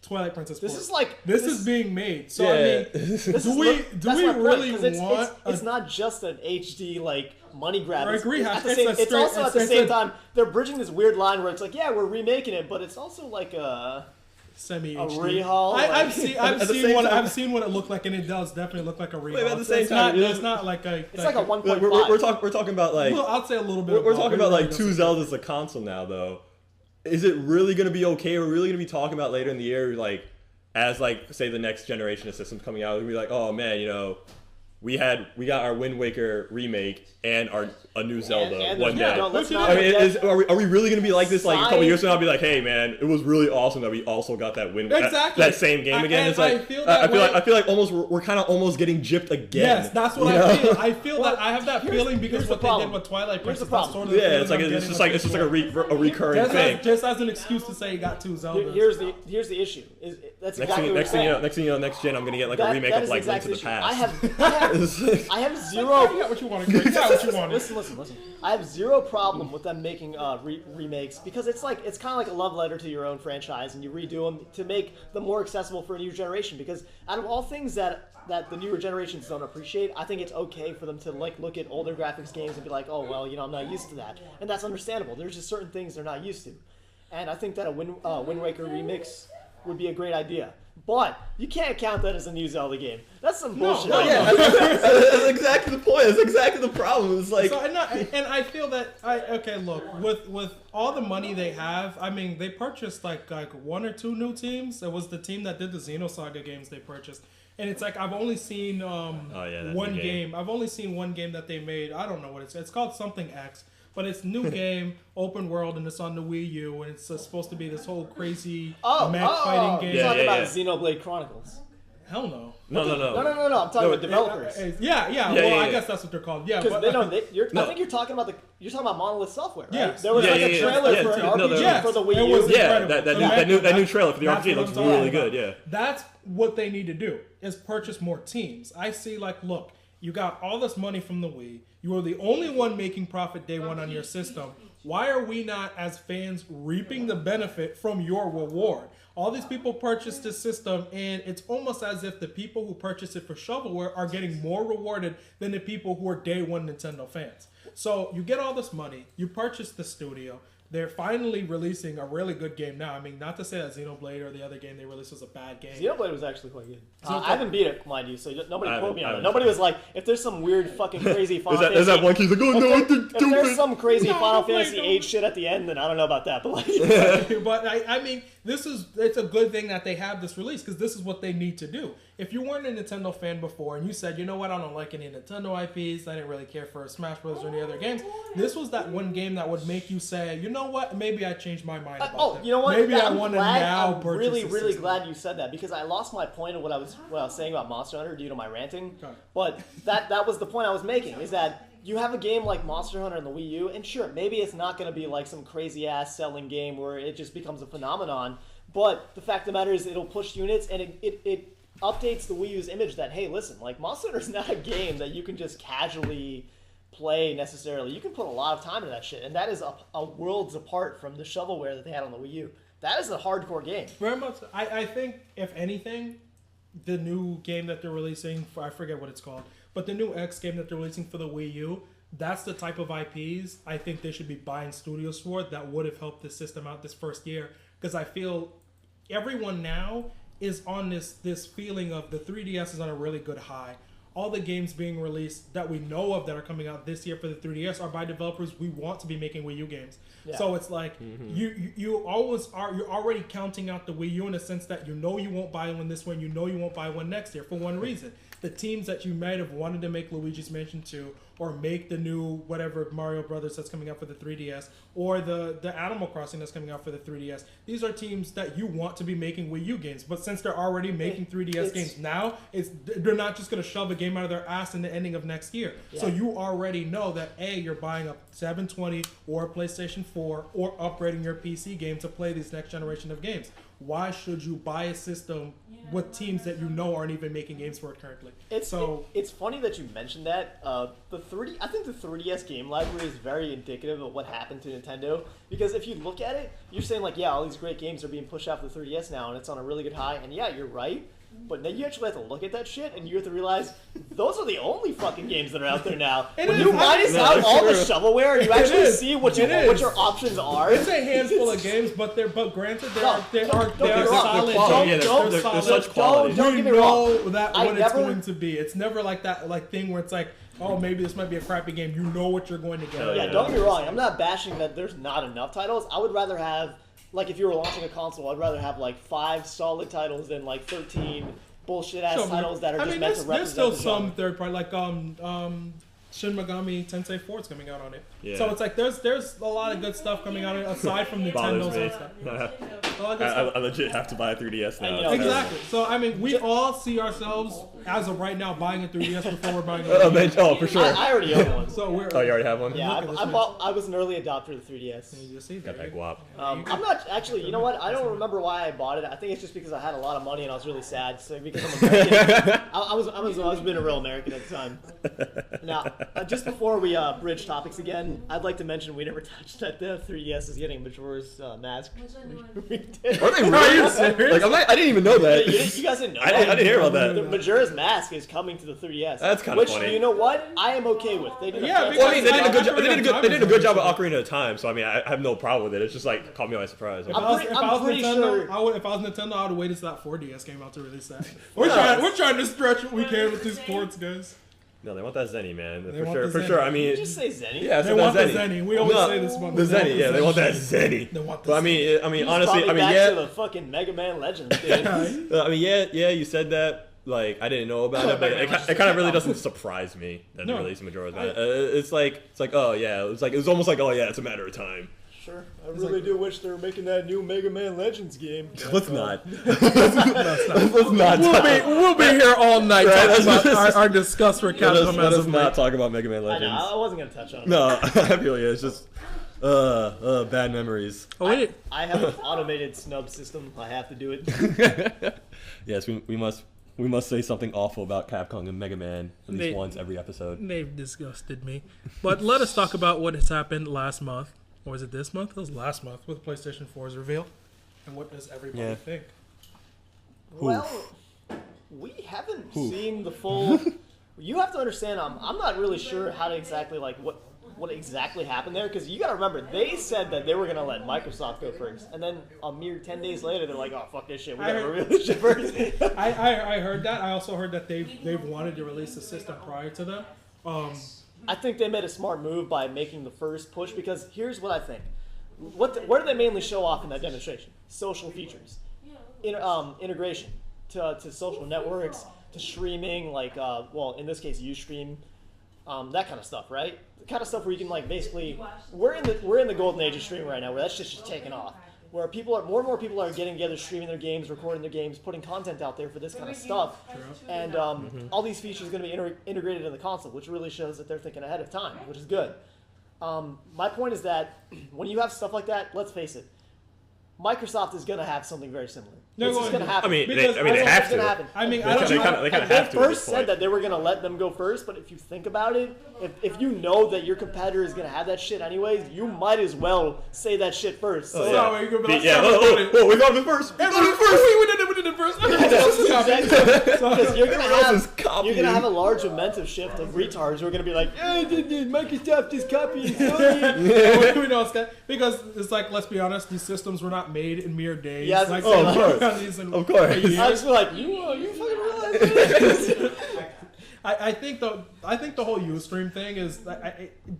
B: Twilight Princess.
A: This
B: port.
A: is like
B: this is being made. So I mean, do we really want?
A: It's not just an HD like money grab.
B: It's
A: also at the same time they're bridging this weird line where it's like, yeah, we're remaking it, but it's also like a
B: semi-HD.
A: rehaul.
B: I've seen what it looked like, and it does definitely look like a rehaul.
D: Wait, at the same time,
B: it's not like a.
A: It's like a 1.5.
D: We're talking about like.
B: Well, I'd say a little bit.
D: We're talking about like 2 Zeldas a console now, though. Is it really going to be okay? We're really going to be talking about later in the year, like, as like say the next generation of systems coming out, we're gonna be like, oh man, you know, we got our Wind Waker remake and a new Zelda one day. Are we really gonna be like this like a couple years from now? I'll be like, hey man, it was really awesome that we also got that that same game again. It's like I feel like almost we're kind of almost getting gypped again.
B: Yes, that's what I feel. I feel that I have that feeling because what they did with Twilight Princess.
A: It's
D: just like a recurring thing.
B: Just as an excuse to say you got 2 Zeldas.
A: Here's the issue. That's
D: next thing you know, next gen I'm gonna get like a remake of like Link to the Past.
A: I have zero.
B: You got what you wanted. You got what you wanted.
A: Listen. I have zero problem with them making remakes because it's kind of like a love letter to your own franchise, and you redo them to make them more accessible for a new generation. Because out of all things that the newer generations don't appreciate, I think it's okay for them to like look at older graphics games and be like, oh well, you know, I'm not used to that, and that's understandable. There's just certain things they're not used to, and I think that a Wind Waker remix would be a great idea. But you can't count that as a new Zelda game. That's some bullshit.
D: That's exactly the point. That's exactly the problem. It's like,
B: and I feel that look, with all the money they have, I mean, they purchased like 1 or 2 new teams. It was the team that did the Xenosaga games they purchased. And it's like I've only seen one game. I've only seen one game that they made. I don't know what it's called something X. But it's new game, open world, and it's on the Wii U, and it's supposed to be this whole crazy mech fighting game.
A: You're talking about Xenoblade Chronicles.
B: Hell no.
D: No.
A: I'm talking about developers.
B: I guess that's what they're called. Yeah,
A: because I think you're talking about Monolith Software, right?
B: Yeah.
A: There was a trailer for an RPG for the Wii U.
D: That new trailer for the RPG looks really good. Yeah.
B: That's what they need to do is purchase more teams. I see look. You got all this money from the Wii. You are the only one making profit day one on your system. Why are we not, as fans, reaping the benefit from your reward? All these people purchased this system, and it's almost as if the people who purchased it for shovelware are getting more rewarded than the people who are day one Nintendo fans. So you get all this money, you purchase the studio, they're finally releasing a really good game now. I mean, not to say that Xenoblade or the other game they released was a bad game.
A: Xenoblade was actually quite good.
B: So
A: I haven't beat it, mind you, so nobody quote me on it.
D: haven't.
A: Nobody was like, if there's some weird fucking crazy Final Fantasy...
D: Is that one kid's like, oh no,
A: if there's some crazy Final Fantasy
B: no.
A: 8 shit at the end, then I don't know about that. But
B: But I mean, it's a good thing that they have this release because this is what they need to do. If you weren't a Nintendo fan before and you said, you know what, I don't like any Nintendo IPs, I didn't really care for Smash Bros. Or any other games, this was that one game that would make you say, you know what, maybe I changed my mind about them.
A: You know what?
B: Maybe I
A: I'm
B: want to now purchase
A: really,
B: this
A: really
B: system.
A: glad you said that because I lost my point of what I was saying about Monster Hunter due to my ranting.
B: Okay.
A: But that was the point I was making, is that you have a game like Monster Hunter on the Wii U, and sure, maybe it's not going to be like some crazy-ass selling game where it just becomes a phenomenon, but the fact of the matter is it'll push units, and it updates the Wii U's image that, hey, listen, like, Monster Hunter's not a game that you can just casually play necessarily. You can put a lot of time into that shit, and that is a worlds apart from the shovelware that they had on the Wii U. That is a hardcore game.
B: Very much. I think, if anything, the new game that they're releasing, I forget what it's called, but the new X game that they're releasing for the Wii U, that's the type of IPs I think they should be buying studios for that would have helped this system out this first year. Because I feel everyone now is on this feeling of the 3DS is on a really good high. All the games being released that we know of that are coming out this year for the 3DS are by developers we want to be making Wii U games. Yeah. So it's like you always are. You're already counting out the Wii U in a sense that you know you won't buy one this one. You know you won't buy one next year for one reason. The teams that you might have wanted to make Luigi's Mansion 2 or make the new whatever Mario Brothers that's coming out for the 3DS or the Animal Crossing that's coming out for the 3DS. These are teams that you want to be making Wii U games. But since they're already making 3DS games now, they're not just going to shove a game out of their ass in the ending of next year. Yeah. So you already know that A, you're buying a 720 or a PlayStation 4 or upgrading your PC game to play these next generation of games. Why should you buy a system with teams that you know aren't even making games for it currently?
A: It's funny that you mentioned that. I think the 3DS game library is very indicative of what happened to Nintendo. Because if you look at it, you're saying like, yeah, all these great games are being pushed out for the 3DS now, and it's on a really good high. And yeah, you're right. But then you actually have to look at that shit, and you have to realize those are the only fucking games that are out there now. When you minus out all the shovelware, you actually see what your options are.
B: It's a handful of games, but granted they're solid.
D: They're such quality.
B: Don't get me wrong. What it's going to be. It's never like that thing where it's like, oh, maybe this might be a crappy game. You know what you're going to get.
A: Yeah, don't get me wrong. I'm not bashing that there's not enough titles. I would rather have. Like, if you were launching a console, I'd rather have, like, 5 solid titles than, like, 13 bullshit-ass titles that are just meant to represent
B: there's still some third-party, like, Shin Megami Tensei 4 is coming out on it. Yeah. So it's like, there's a lot of good stuff coming out on it, aside from Nintendo's and stuff.
D: I legit have to buy a 3DS now.
B: Exactly. So, I mean, we all see ourselves, as of right now, buying a 3DS before we're buying a
D: Oh, for sure.
A: I already own one.
B: So
D: you already have one?
A: Yeah, I was an early adopter of the 3DS.
B: You see
D: got that guap.
A: I'm not, actually, you know what? I don't remember why I bought it. I think it's just because I had a lot of money and I was really sad. So because I'm American. I was being a real American at the time. Now, just before we bridge topics again, I'd like to mention we never touched that the 3DS is getting Majora's Mask.
D: We did. Are they really? Are you serious? Like, I didn't even know that.
A: You guys didn't know
D: I didn't hear about that.
A: The Majora's Mask is coming to the 3DS.
D: That's kind of funny.
A: Which, you know what? I am okay with. They did
D: they did a good job at Ocarina of Time, so I mean, I have no problem with it. It's just like caught me by surprise.
B: If I was Nintendo, I would have waited till that 4DS came out to release that. We're trying to stretch what we can with these ports, guys.
D: No, they want that Zenny, man. For sure. I mean,
A: you just say Zenny.
B: Yeah, they want the Zenny. We always say this one.
D: The Zenny, yeah, they want that Zenny.
B: They want the
D: Zenny. But I mean, honestly,
A: back to the fucking Mega Man Legends, dude.
D: I mean, yeah, you said that. Like, I didn't know about it, but it kind of really doesn't surprise me that they're releasing Majora's Mask. It's like, oh yeah, it's almost like, oh yeah, it's a matter of time.
A: Sure. I really do wish they were making that new Mega Man Legends game.
D: Let's not. Let's not.
B: We'll be here all night talking about our disgust for Capcom.
D: Let us not talk about Mega Man Legends.
A: I know, I wasn't going to touch on it.
D: No, I feel you. It's just bad memories.
A: I have an automated snub system. I have to do it.
D: Yes, we must say something awful about Capcom and Mega Man at least once every episode.
B: They've disgusted me. But let us talk about what has happened last month. Or was it this month? It was last month with PlayStation 4's reveal. And what does everybody think?
A: Well, we haven't seen the full... You have to understand, I'm not really sure how to exactly, like, what exactly happened there, because you got to remember, they said that they were going to let Microsoft go first, and then a mere 10 days later, they're like, oh, fuck this shit, we got to reveal this shit first.
B: I heard that. I also heard that they've wanted to release the system prior to them.
A: I think they made a smart move by making the first push, because here's what I think. What do they mainly show off in that demonstration? Social features. Integration to social networks, to streaming, like, well, in this case, Ustream, that kind of stuff, right? The kind of stuff where you can, like, basically, we're in the golden age of streaming right now, where that's just taking off. Where more and more people are getting together, streaming their games, recording their games, putting content out there for this kind of stuff. And all these features are going to be integrated in the console, which really shows that they're thinking ahead of time, which is good. My point is that when you have stuff like that, let's face it, Microsoft is going to have something very similar. It's just going to happen.
D: I mean, they have to.
A: Happen.
B: I mean,
D: they kind of have to.
A: They first said that they were going to let them go first, but if you think about it, if you know that your competitor is going to have that shit anyways, you might as well say that shit first. So,
B: we got him first.
D: We got him first.
B: We did it first.
A: Because you're going to have a large momentum shift of retards who are going to be like, hey, Microsoft is copying Sony.
B: We know it's that because it's like, let's be honest, these systems were not made in mere days.
A: Yeah,
B: like,
D: of course.
B: Of course.
A: I just feel like you fucking realize this.
B: I think the whole Ustream thing is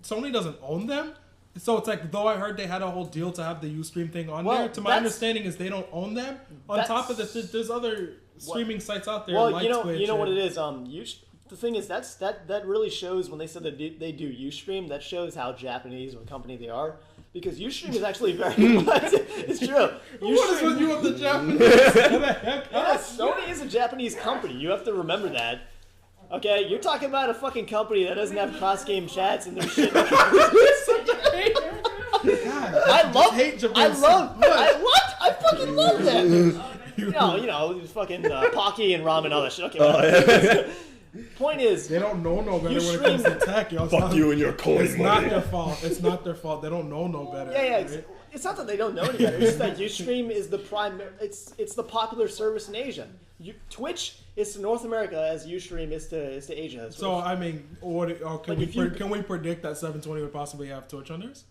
B: Sony doesn't own them, so it's like though I heard they had a whole deal to have the Ustream thing on there. To my understanding is they don't own them. On top of this, there's other streaming sites out there.
A: Well,
B: like Twitch
A: you know what it is. The thing is that really shows when they said that they do Ustream. That shows how Japanese of a company they are. Because Ustream is actually very it's true.
B: What is with you with the Japanese?
A: Yeah, Sony is a Japanese company. You have to remember that. Okay, you're talking about a fucking company that doesn't have cross-game chats and their shit. I fucking love that. You know, fucking Pocky and ramen and all that shit. Okay. Point is,
B: they don't know no better when it comes to tech.
D: Fuck you and your coin.
B: It's not their fault. It's not their fault. They don't know no better.
A: Yeah. It's not that they don't know any better. It's just that Ustream is the primary. It's the popular service in Asia. Twitch is to North America as Ustream is to Asia.
B: So I mean, can we predict that 720 would possibly have Twitch on theirs?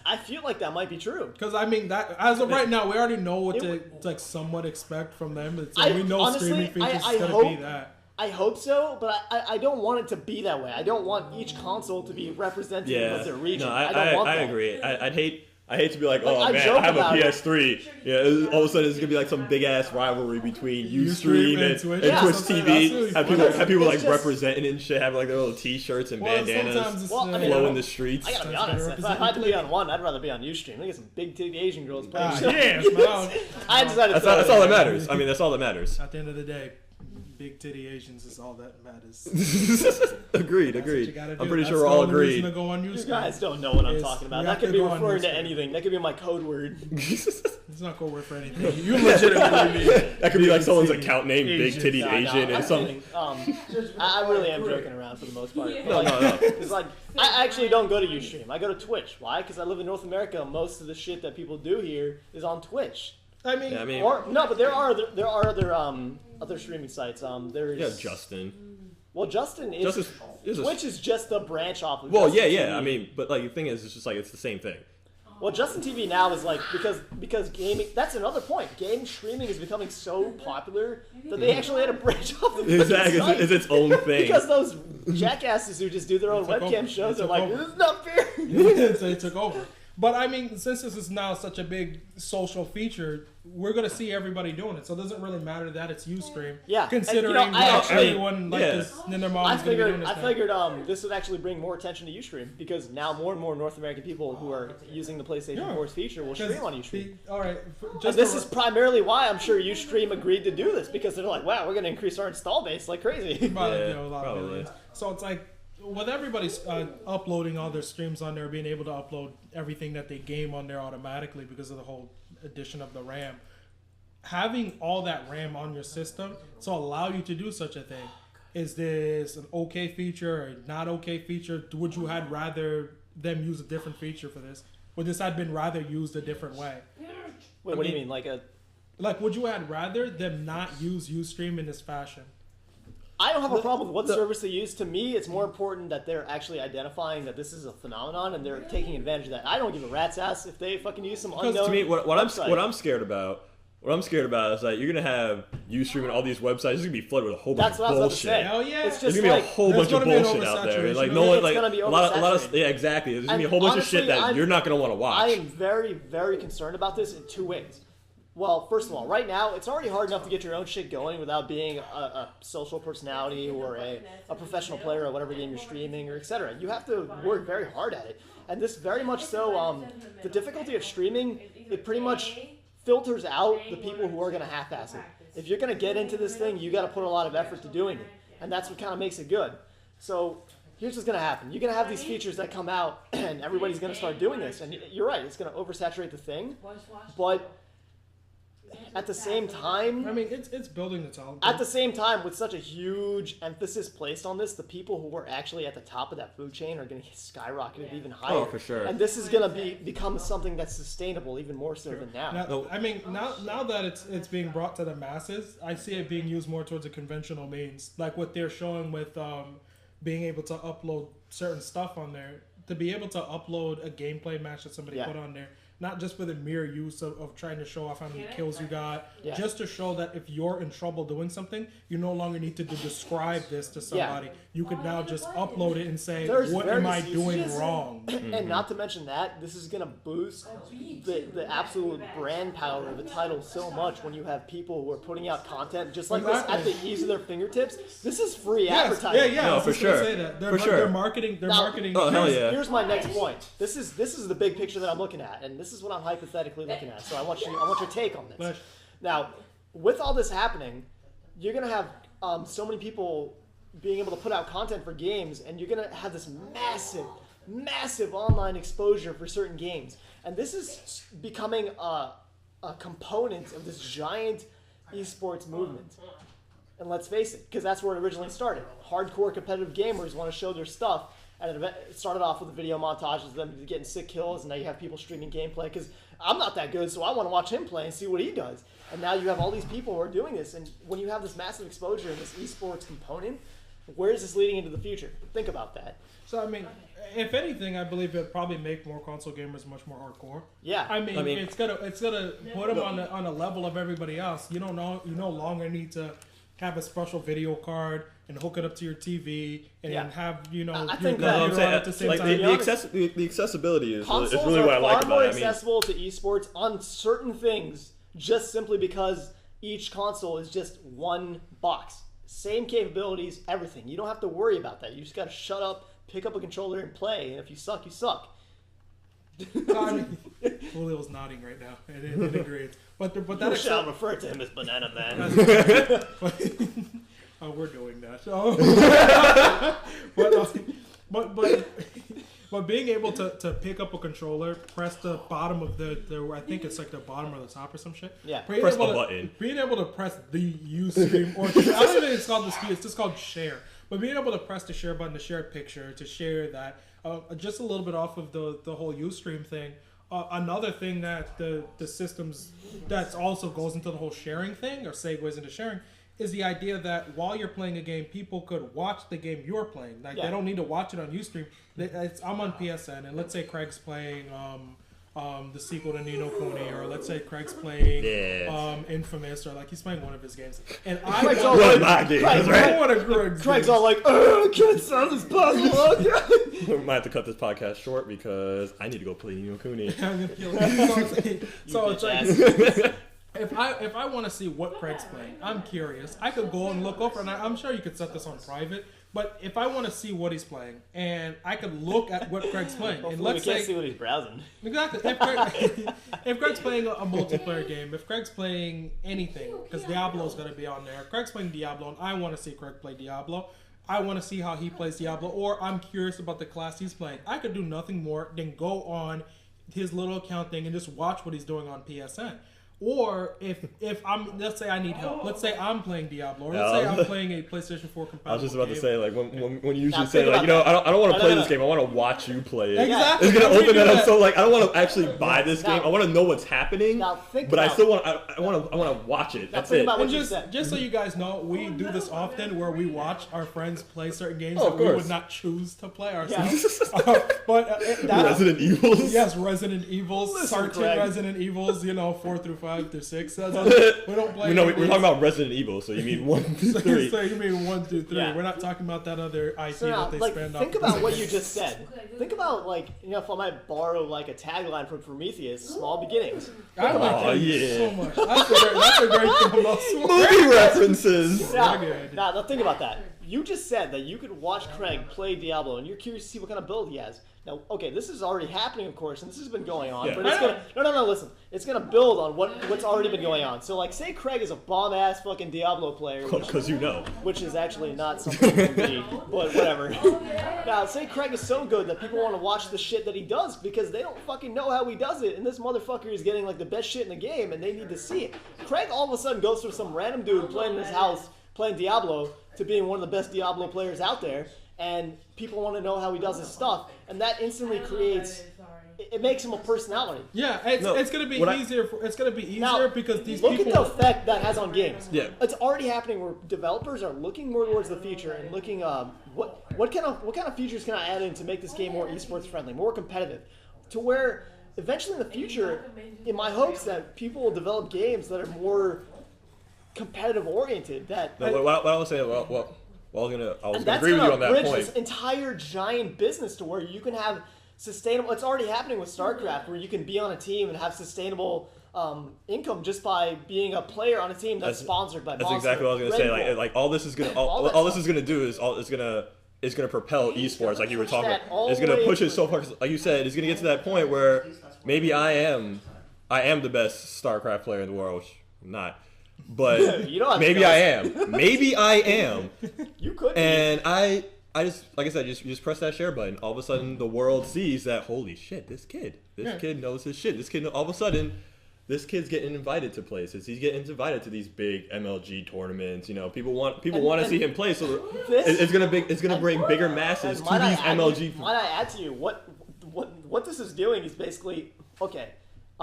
A: I feel like that might be true.
B: Because I mean, that as of right now, we already know what to like somewhat expect from them. We know honestly, streaming features is going to be that.
A: I hope so, but I don't want it to be that way. I don't want each console to be representative of their region.
D: No,
A: I
D: agree. I hate to be like, oh man, I have a PS3. Yeah, all of a sudden it's gonna be like some big ass rivalry between Ustream and Twitch TV. Have people like representing and shit, have like their little T-shirts and bandanas, flow in the streets.
A: I gotta be honest. If I had to be on one, I'd rather be on Ustream. Look at some big titty Asian girls playing. I decided.
D: That's all that matters. I mean, that's all that matters.
B: At the end of the day, big titty Asians is all that matters.
D: Agreed. I'm pretty sure we're all agreed.
A: You guys don't know what I'm talking about. That could be referring to anything. That could be my code word.
B: It's not code word for anything. You legitimately mean
D: that could be like someone's account name, Big Titty Asian, and something.
A: I really am joking around for the most part.
D: No.
A: It's like I actually don't go to Ustream. I go to Twitch. Why? Because I live in North America. Most of the shit that people do here is on Twitch.
B: I mean,
A: but there are other streaming sites. There's
D: Justin.
A: Well, Justin is Twitch is just a branch off of.
D: Well,
A: Justin
D: yeah.
A: TV.
D: I mean, but like the thing is, it's just like it's the same thing.
A: Well, Justin TV now is like because gaming. That's another point. Game streaming is becoming so popular that they actually had to branch off the
D: exactly. It's its own thing.
A: Because those jackasses who just do their own webcam shows are like, this is not fair.
B: So they took over. But I mean, since this is now such a big social feature, we're gonna see everybody doing it. So it doesn't really matter that it's Ustream.
A: Yeah.
B: Considering everyone like this and their mom is gonna be doing this.
A: I figured this would actually bring more attention to Ustream because now more and more North American people who are using the PlayStation 4's feature will stream on Ustream. This is primarily why I'm sure Ustream agreed to do this because they're like, wow, we're gonna increase our install base like crazy.
B: Probably. So it's like, with everybody's uploading all their streams on there, being able to upload everything that they game on there automatically because of the whole addition of the RAM, having all that RAM on your system to allow you to do such a thing, is this an okay feature or not okay feature? Would you had rather them use a different feature for this? Would this had been rather used a different way?
A: Wait, what do you mean? Like,
B: would you had rather them not use Ustream in this fashion?
A: I don't have a problem with what service they use. To me, it's more important that they're actually identifying that this is a phenomenon and they're taking advantage of that. I don't give a rat's ass if they fucking use some unknown.
D: To me, what I'm scared about. What I'm scared about is that you're gonna have Ustream and all these websites. It's gonna be flooded with a whole bunch of bullshit.
A: That's what I was about to say.
B: Hell yeah!
A: It's
D: There's
A: just
D: gonna be
A: like,
D: a whole bunch of bullshit out there. Like no one, like
A: gonna be
D: a lot of yeah, exactly. There's gonna be a whole bunch of shit that you're not gonna want to watch.
A: I am very, very concerned about this in two ways. Well, first of all, right now it's already hard enough to get your own shit going without being a social personality or a professional player or whatever game you're streaming or etc. You have to work very hard at it, and this very much so. The difficulty of streaming, it pretty much filters out the people who are going to half-ass it. If you're going to get into this thing, you got to put a lot of effort to doing it, and that's what kind of makes it good. So here's what's going to happen. You're going to have these features that come out, and everybody's going to start doing this, and you're right, it's going to oversaturate the thing, but at the same time,
B: I mean, it's building the talent.
A: At the same time, with such a huge emphasis placed on this, the people who are actually at the top of that food chain are going to get skyrocketed even higher.
D: Oh, for sure.
A: And this is going to become something that's sustainable even more so than now.
B: I mean, now that it's being brought to the masses, I see it being used more towards a conventional means, like what they're showing with being able to upload certain stuff on there. To be able to upload a gameplay match that somebody put on there. Not just for the mere use of trying to show off how many kills you got, just to show that if you're in trouble doing something, you no longer need to describe this to somebody. You could now just upload it and say, what am I doing wrong?
A: And not to mention that, this is going to boost the absolute brand power of the title so much when you have people who are putting out content just like this at the ease of their fingertips. This is free advertising.
B: Yeah,
D: no, for sure.
B: Say that. They're marketing.
D: Oh, hell yeah.
A: Here's my next point. This is the big picture that I'm looking at, and this is what I'm hypothetically looking at. So I want your take on this. Now, with all this happening, you're gonna have so many people being able to put out content for games, and you're gonna have this massive online exposure for certain games, and this is becoming a component of this giant esports movement. And let's face it, because that's where it originally started. Hardcore competitive gamers want to show their stuff. And it started off with the video montages of them getting sick kills, and now you have people streaming gameplay because I'm not that good, so I want to watch him play and see what he does. And now you have all these people who are doing this, and when you have this massive exposure and this esports component, where is this leading into the future? Think about that.
B: So I mean, if anything, I believe it'd probably make more console gamers much more hardcore.
A: Yeah,
B: I mean it's gonna put them on a level of everybody else. You no longer need to have a special video card and hook it up to your TV and have
A: I think that
B: at the same
D: like
B: time.
D: the accessibility is really
A: consoles
D: what I like
A: are far
D: about
A: more
D: it.
A: accessible to esports on certain things, just simply because each console is just one box, same capabilities, everything. You don't have to worry about that. You just got to shut up, pick up a controller, and play. And if you suck, you suck.
B: Julio's nodding right now. It agrees. But that
A: You shall refer to him as Banana Man.
B: Oh, we're doing that. So, but being able to pick up a controller, press the bottom of the I think it's like the bottom or the top or some shit.
A: Yeah.
D: Press the button.
B: Being able to press the use stream or I don't think it's called the speed. It's just called share. But being able to press the share button to share a picture, to share that, just a little bit off of the whole Ustream thing. Another thing that the systems that also goes into the whole sharing thing or segues into sharing is the idea that while you're playing a game, people could watch the game you're playing. Like they don't need to watch it on Ustream. I'm on PSN, and let's say Craig's playing the sequel to Ni no Kuni, or let's say Craig's playing Infamous, or like he's playing one of his games. And Craig's all
A: like, I can't sound this possible.
D: We might have to cut this podcast short because I need to go play Ni no Kuni.
B: So it's like, if I want to see what Craig's playing, I'm curious. I could go and look over, and I'm sure you could set this on private. But if I want to see what he's playing, and I could look at what Craig's playing, and let's
A: say see what he's browsing.
B: Exactly. If Craig's playing a multiplayer game, if Craig's playing anything, because Diablo's going to be on there. If Craig's playing Diablo, and I want to see Craig play Diablo, I want to see how he plays Diablo, or I'm curious about the class he's playing. I could do nothing more than go on his little account thing and just watch what he's doing on PSN. Or if I'm, let's say I need help. Let's say I'm playing Diablo, or let's say I'm playing a PlayStation 4 compatible.
D: I was just about
B: game.
D: to say, like, when you usually say, like, you know, I don't want to play this game. I want to watch you play it.
B: Exactly.
D: It's gonna open that up. So, like, I don't want to actually buy this game. I want to know what's happening. But I still want. I want to watch it. That's it.
B: And just so you guys know, we do this often, where we watch our friends play certain games that we would not choose to play ourselves.
D: Resident Evils.
B: Yes, Resident Evils. Certain Resident Evils. You know, 4 through 5 through 6. We don't play.
D: No, we're talking about Resident Evil, so you mean 1 through 3.
B: So you mean 1 through 3.
A: Yeah.
B: We're not talking about that other IP that they spend on.
A: Think about what you just said. Think about, like, you know, if I might borrow, like, a tagline from Prometheus, small beginnings.
B: I like that so much. That's a great thing about
D: movie references.
A: Now, think about that. You just said that you could watch Craig play Diablo, and you're curious to see what kind of build he has. Now, okay, this is already happening, of course, and this has been going on, but it's gonna listen. It's gonna build on what's already been going on. So, like, say Craig is a bomb-ass fucking Diablo player,
D: because you know,
A: which is actually not something to be, but whatever. Now, say Craig is so good that people want to watch the shit that he does because they don't fucking know how he does it, and this motherfucker is getting like the best shit in the game, and they need to see it. Craig all of a sudden goes from some random dude playing in his house playing Diablo to being one of the best Diablo players out there. And people want to know how he does his stuff, and that instantly creates. It makes him a personality.
B: Yeah, it's gonna be easier. It's gonna be easier because these people.
A: Look at the effect that has on games.
D: Yeah,
A: it's already happening where developers are looking more towards the future and looking what kind of features can I add in to make this game more esports friendly, more competitive, to where eventually in the future, in my hopes that people will develop games that are more competitive oriented.
D: What I was saying, I was gonna agree with you on that
A: point.
D: point.
A: This entire giant business to where you can have sustainable. It's already happening with StarCraft, where you can be on a team and have sustainable income just by being a player on a team that's sponsored by.
D: That's exactly what I was gonna say. Like all this is gonna all this is gonna do is it's gonna propel esports, like you were talking about. It's gonna push it so far, like you said. It's gonna get to that point where maybe I am the best StarCraft player in the world. I'm not. But maybe I am. Maybe I am.
A: You could.
D: And I just, like I said, just press that share button. All of a sudden, the world sees that. Holy shit! This kid knows his shit. This kid. All of a sudden, this kid's getting invited to places. He's getting invited to these big MLG tournaments. You know, people want to see him play. So it's gonna bring bigger masses to these MLG.
A: Might I add to you what this is doing is basically okay.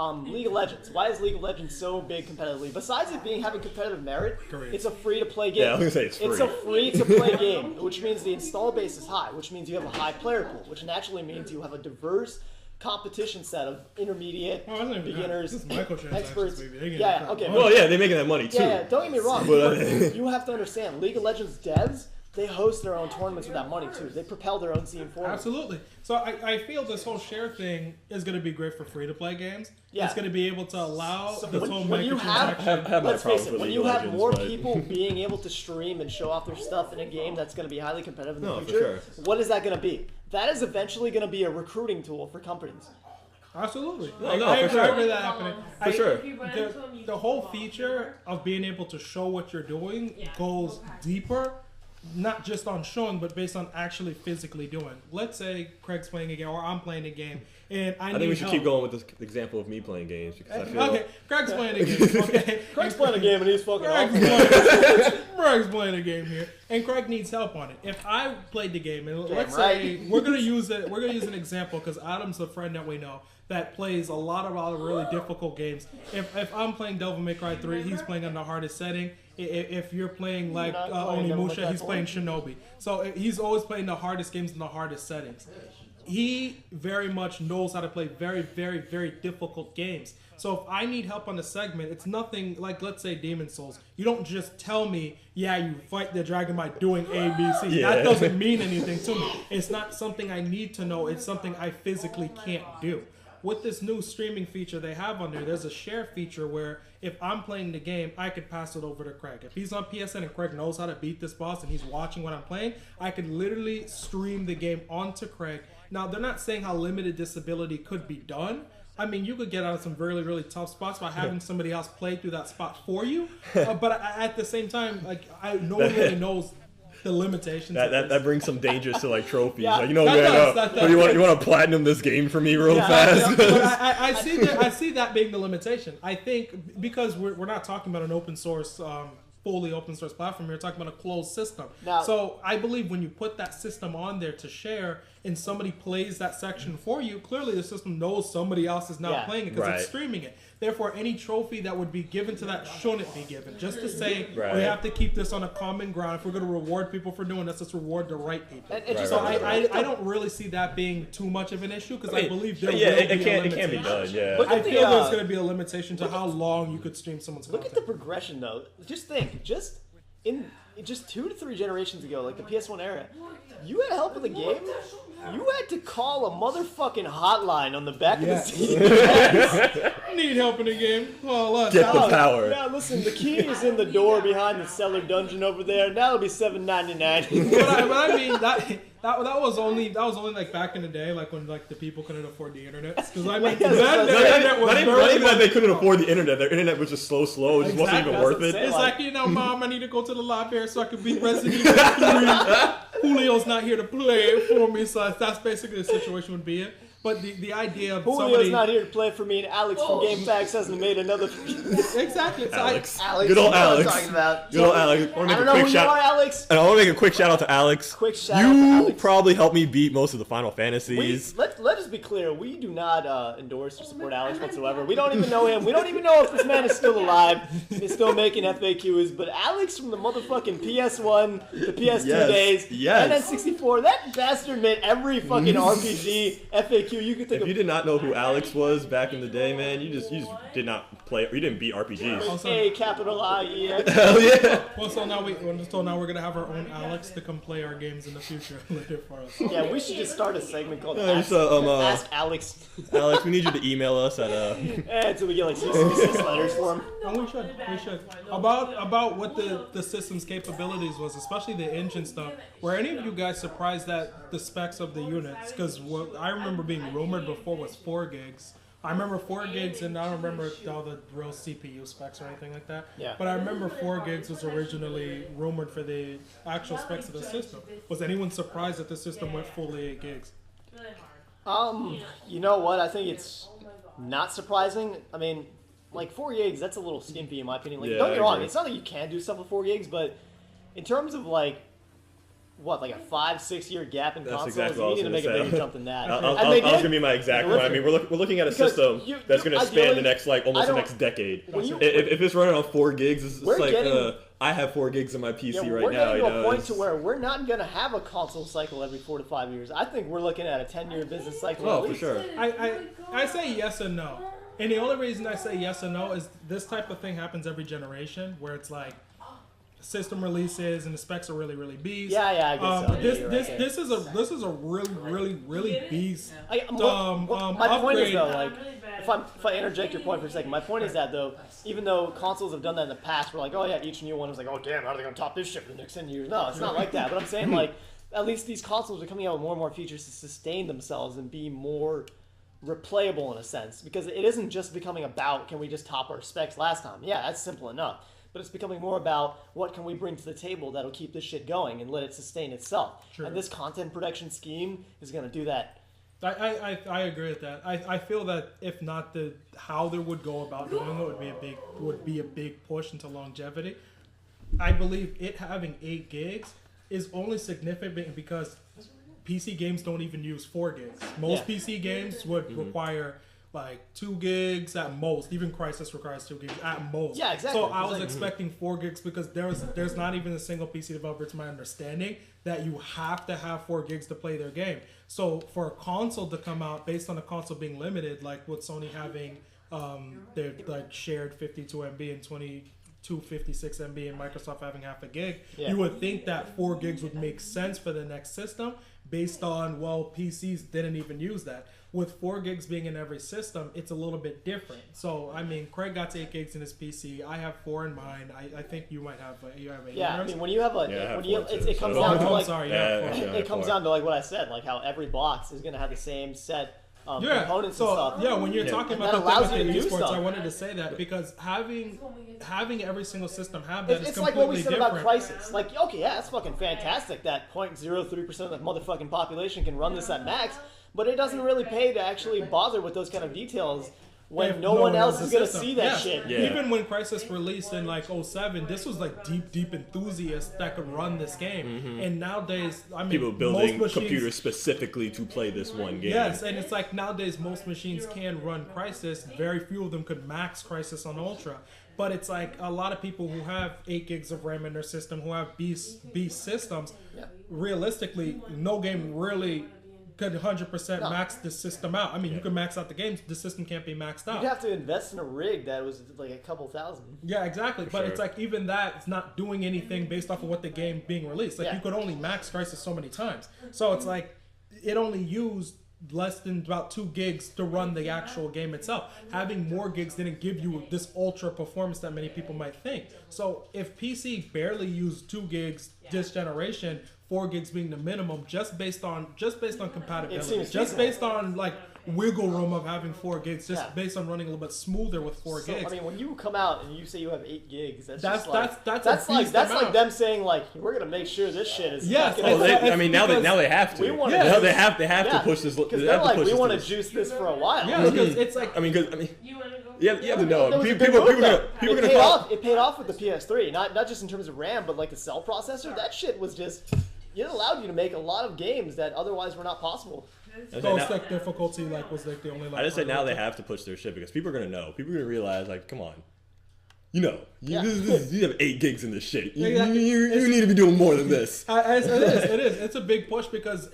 A: League of Legends. Why is League of Legends so big competitively? Besides it having competitive merit, it's a free-to-play game.
D: Yeah, I was gonna say it's free.
A: It's a free-to-play game, which means the install base is high, which means you have a high player pool, which naturally means you have a diverse competition set of intermediate, beginners, experts. Yeah, okay.
D: Well, yeah, they're making that money too.
A: Yeah, don't get me wrong. But you have to understand, League of Legends devs, they host their own tournaments with that money too. They propel their own scene forward.
B: Absolutely. So I feel this whole share thing is going to be great for free-to-play games. Yeah. It's going to be able to allow this whole microtransaction.
A: Let's face it, when you have more people being able to stream and show off their stuff in a game that's going to be highly competitive in the future, what is that going to be? That is eventually going to be a recruiting tool for companies.
B: Absolutely.
D: I agree
B: that happening.
D: For sure.
B: The whole feature of being able to show what you're doing goes deeper. Not just on showing, but based on actually physically doing. Let's say Craig's playing a game, or I'm playing a game, and I think
D: we should keep going with this example of me playing games because I feel.
B: Okay, Craig's playing a game. Okay,
A: Craig's playing a game and he's fucking
B: Craig's playing a game here, and Craig needs help on it. If I played the game, and let's say we're gonna use an example because Adam's a friend that we know that plays a lot of really difficult games. If I'm playing Devil May Cry 3, he's playing on the hardest setting. If you're playing like Onimusha, he's playing Shinobi. So he's always playing the hardest games in the hardest settings. He very much knows how to play very, very, very difficult games. So if I need help on a segment, it's nothing like, let's say, Demon's Souls. You don't just tell me, yeah, you fight the dragon by doing A, B, C. Yeah. That doesn't mean anything to me. It's not something I need to know. It's something I physically can't do. With this new streaming feature they have on there, there's a share feature where if I'm playing the game, I could pass it over to Craig. If he's on PSN and Craig knows how to beat this boss and he's watching what I'm playing, I could literally stream the game onto Craig. Now, they're not saying how limited this ability could be done. I mean, you could get out of some really, really tough spots by having somebody else play through that spot for you. But at the same time, like no one really knows the limitations.
D: That brings some dangers to like trophies.
A: Yeah.
D: Like,
B: That
D: you want to platinum this game for me real fast?
B: But I see that being the limitation. I think because we're not talking about an open source. Fully open source platform. You're talking about a closed system.
A: Now,
B: so I believe when you put that system on there to share and somebody plays that section for you, clearly the system knows somebody else is now playing it because it's streaming it. Therefore, any trophy that would be given to that shouldn't be given. Just to say, we have to keep this on a common ground. If we're going to reward people for doing this, let's reward the right people. I don't really see that being too much of an issue because I believe there will be a limitation.
D: It can be done, yeah.
B: I feel there's going to be a limitation to how long you could stream someone's content.
A: Look at the progression, though. Just think, just 2 to 3 generations ago, like the PS1 era, you had help with the game. You had to call a motherfucking hotline on the back of the CD.
B: Need help in the game? Well,
D: get the power.
A: Yeah, listen, the key is in the door behind the cellar dungeon over there. That'll be $7.99.
B: but I mean that was only like back in the day, like when like the people couldn't afford the internet. Because I mean,
D: not even that they couldn't afford the internet. Their internet was just slow. It just wasn't even worth it.
B: It's like, Mom, I need to go to the library so I can beat Resident Evil 3. Julio's not here to play it for me, so that's basically the situation would be it. But the idea of
A: Julio's not here to play for me, and Alex from GameFAQs hasn't made another.
B: Exactly. So
D: Alex.
A: Alex.
D: Good old
A: Alex.
D: Alex.
A: Talking about.
D: Good old Alex.
A: I don't know who you are, Alex.
D: And I want to make a quick shout out to Alex.
A: Quick shout out to Alex.
D: You probably helped me beat most of the Final Fantasies.
A: Let us be clear. We do not endorse or support Alex whatsoever. We don't even know him. We don't even know if this man is still alive. He's still making FAQs. But Alex from the motherfucking PS1, the PS2 days, and then 64, that bastard made every fucking RPG FAQ you could think of.
D: If you did not know who Alex was back in the day, man, you just did not play. You didn't beat RPGs.
A: A capital IEX.
D: Hell yeah.
B: Well, so now we're gonna have our own Alex to come play our games in the future later for us.
A: Yeah, we should just start a segment called
D: Ask
A: Alex.
D: Alex, we need you to email us at
A: until we get like 66 letters for him.
B: And we should. About what the system's capabilities was, especially the engine stuff. Were any of you guys surprised at the specs of the units? Because what I remember being rumored before was 4 gigs. I remember 4 gigs, and I don't remember all the real CPU specs or anything like that.
A: Yeah.
B: But I remember 4 gigs was originally rumored for the actual specs of the system. Was anyone surprised that the system went fully 8 gigs?
A: You know what? I think it's not surprising. I mean, like 4 gigs, that's a little skimpy in my opinion. Like, don't get me wrong, it's not that you can't do stuff with 4 gigs, but in terms of like, what, like a 5-6 year gap in consoles?
D: Exactly
A: you need to make a bigger jump than that.
D: I was going to be my exact point. I mean, we're looking at a system that's going to span the next, like, almost the next decade. If it's running on 4 gigs, it's like, I have 4 gigs on my PC right now.
A: We're getting to a point to where we're not going to have a console cycle every 4 to 5 years. I think we're looking at a 10-year business cycle.
D: Oh, for sure.
B: I say yes and no. And the only reason I say yes and no is this type of thing happens every generation where it's like, system releases and the specs are really, really beast.
A: Yeah, I guess so.
B: This is a really beast.
A: My point is though, like, if I interject your point for a second, my point is that though, even though consoles have done that in the past, we're like, oh yeah, each new one was like, oh damn, how are they gonna top this shit for the next 10 years? No, it's not like that. But I'm saying like, at least these consoles are coming out with more and more features to sustain themselves and be more replayable in a sense, because it isn't just becoming about can we just top our specs last time. Yeah, that's simple enough. But it's becoming more about what can we bring to the table that'll keep this shit going and let it sustain itself. True. And this content production scheme is going to do that.
B: I agree with that. I feel that if not how they would go about doing it would be a big push into longevity. I believe it having 8 gigs is only significant because PC games don't even use 4 gigs. Most PC games would require like 2 gigs at most. Even Crysis requires 2 gigs at most.
A: Yeah, exactly.
B: So I was expecting 4 gigs because there's not even a single PC developer, to my understanding, that you have to have 4 gigs to play their game. So for a console to come out based on a console being limited, like with Sony having their like shared 52 MB and 256 MB and Microsoft having half a gig, you would think that 4 gigs would make sense for the next system based on, well, PCs didn't even use that. With 4 gigs being in every system, it's a little bit different. So, I mean, Craig got 8 gigs in his PC. I have 4 in mine. I think you might have 8.
A: Yeah, I mean, when you have it comes down to like,
B: I'm sorry,
A: it comes down to like what I said, like how every box is going to have the same set components and stuff.
B: Yeah, when you're talking about
A: that allows you to do
B: esports,
A: stuff.
B: I wanted to say that because having every single system have that is
A: it's
B: completely
A: like what we said
B: different.
A: about Crysis. Like, okay, yeah, it's fucking fantastic that 0.03% of the motherfucking population can run this at max, but it doesn't really pay to actually bother with those kind of details when
B: If
A: no one else
B: knows
A: is
B: the
A: going to
B: system.
A: see that
B: Yeah.
A: shit.
D: Yeah.
B: Even when Crysis released in like 07, this was like deep enthusiasts that could run this game. And nowadays, I mean,
D: People building
B: most machines,
D: computers specifically to play this one game.
B: Yes, and it's like nowadays most machines can run Crysis. Very few of them could max Crysis on Ultra. But it's like a lot of people who have 8 gigs of RAM in their system, who have beast systems, realistically, no game really could 100% max the system out. I mean, you can max out the games, the system can't be maxed out.
A: You'd have to invest in a rig that was like a couple thousand.
B: Yeah, exactly. But
D: sure.
B: it's like even that, it's not doing anything based off of what the game being released. Like you could only max Crysis so many times. So it's like it only used less than about 2 gigs to run the actual game itself. Having more gigs didn't give you this ultra performance that many people might think. So if PC barely used 2 gigs this generation, 4 gigs being the minimum, just based on compatibility, just based on like wiggle room of having 4 gigs, just based on running a little bit smoother with 4 gigs.
A: I mean, when you come out and you say you have 8 gigs, that's
B: like
A: them saying like we're gonna make sure this shit is.
B: Yes,
D: I mean now they have to. Now they have to push this.
A: Because they're like, we want to juice this for a while.
B: Yeah, because it's like
D: you have to know. People are gonna call.
A: It paid off with the PS3, not just in terms of RAM, but like the cell processor. That shit was just. It allowed you to make a lot of games that otherwise were not possible.
B: like difficulty was like the only. Like,
D: I just say now they have to push their shit because people are gonna know. People are gonna realize like, come on, you have 8 gigs in this shit. You need to be doing more than this.
B: It is. It's a big push because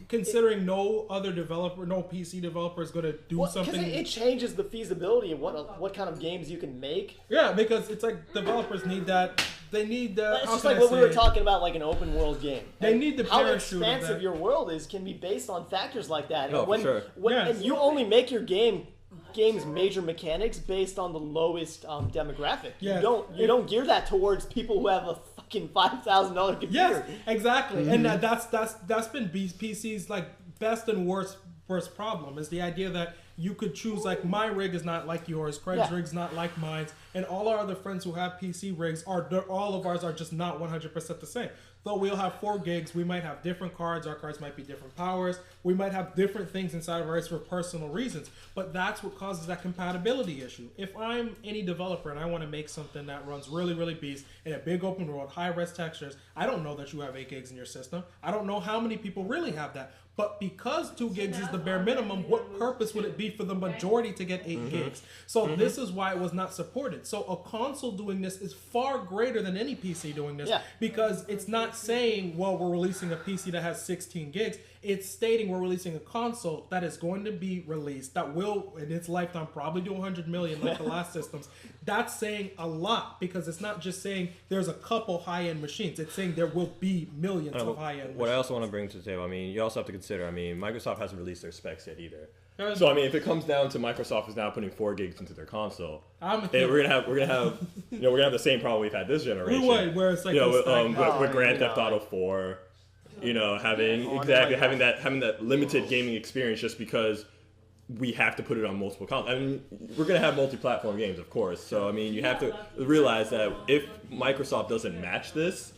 B: considering no other developer, no PC developer is going to do something.
A: Because it changes the feasibility of what kind of games you can make.
B: Yeah, because it's like developers need that. They need the.
A: It's just like what we were talking about, like an open world game.
B: They need the
A: how
B: parachute. How
A: expansive your world is can be based on factors like that.
D: Oh, for sure.
A: And you only make your game's major mechanics based on the lowest demographic.
B: Yeah.
A: You don't gear that towards people who have a fucking $5,000 computer.
B: Yes, exactly. And that's been PC's like best and worst problem is the idea that you could choose like my rig is not like yours, Craig's rig's not like mine, and all our other friends who have PC rigs all of ours are just not 100% the same. Though we'll have 4 gigs, we might have different cards, our cards might be different powers, we might have different things inside of ours for personal reasons, but that's what causes that compatibility issue. If I'm any developer and I want to make something that runs really beast in a big open world, high-res textures, I don't know that you have 8 gigs in your system. I don't know how many people really have that. But because 2 gigs is the bare minimum, what purpose would it be for the majority to get 8 gigs? So this is why it was not supported. So a console doing this is far greater than any PC doing this because it's not saying, well, we're releasing a PC that has 16 gigs. It's stating we're releasing a console that is going to be released that will, in its lifetime, probably do 100 million like the last systems. That's saying a lot because it's not just saying there's a couple high-end machines. It's saying there will be millions of high-end machines.
D: What I also want to bring to the table, I mean, you also have to consider, I mean, Microsoft hasn't released their specs yet either. So I mean, if it comes down to Microsoft is now putting 4 gigs into their console, we're gonna have the same problem we've had this generation.
B: Where it's like
D: with Grand Theft Auto 4. Having that limited gaming experience just because we have to put it on multiple consoles. I mean, we're gonna have multi-platform games, of course. So I mean, you have to realize that if Microsoft doesn't match this,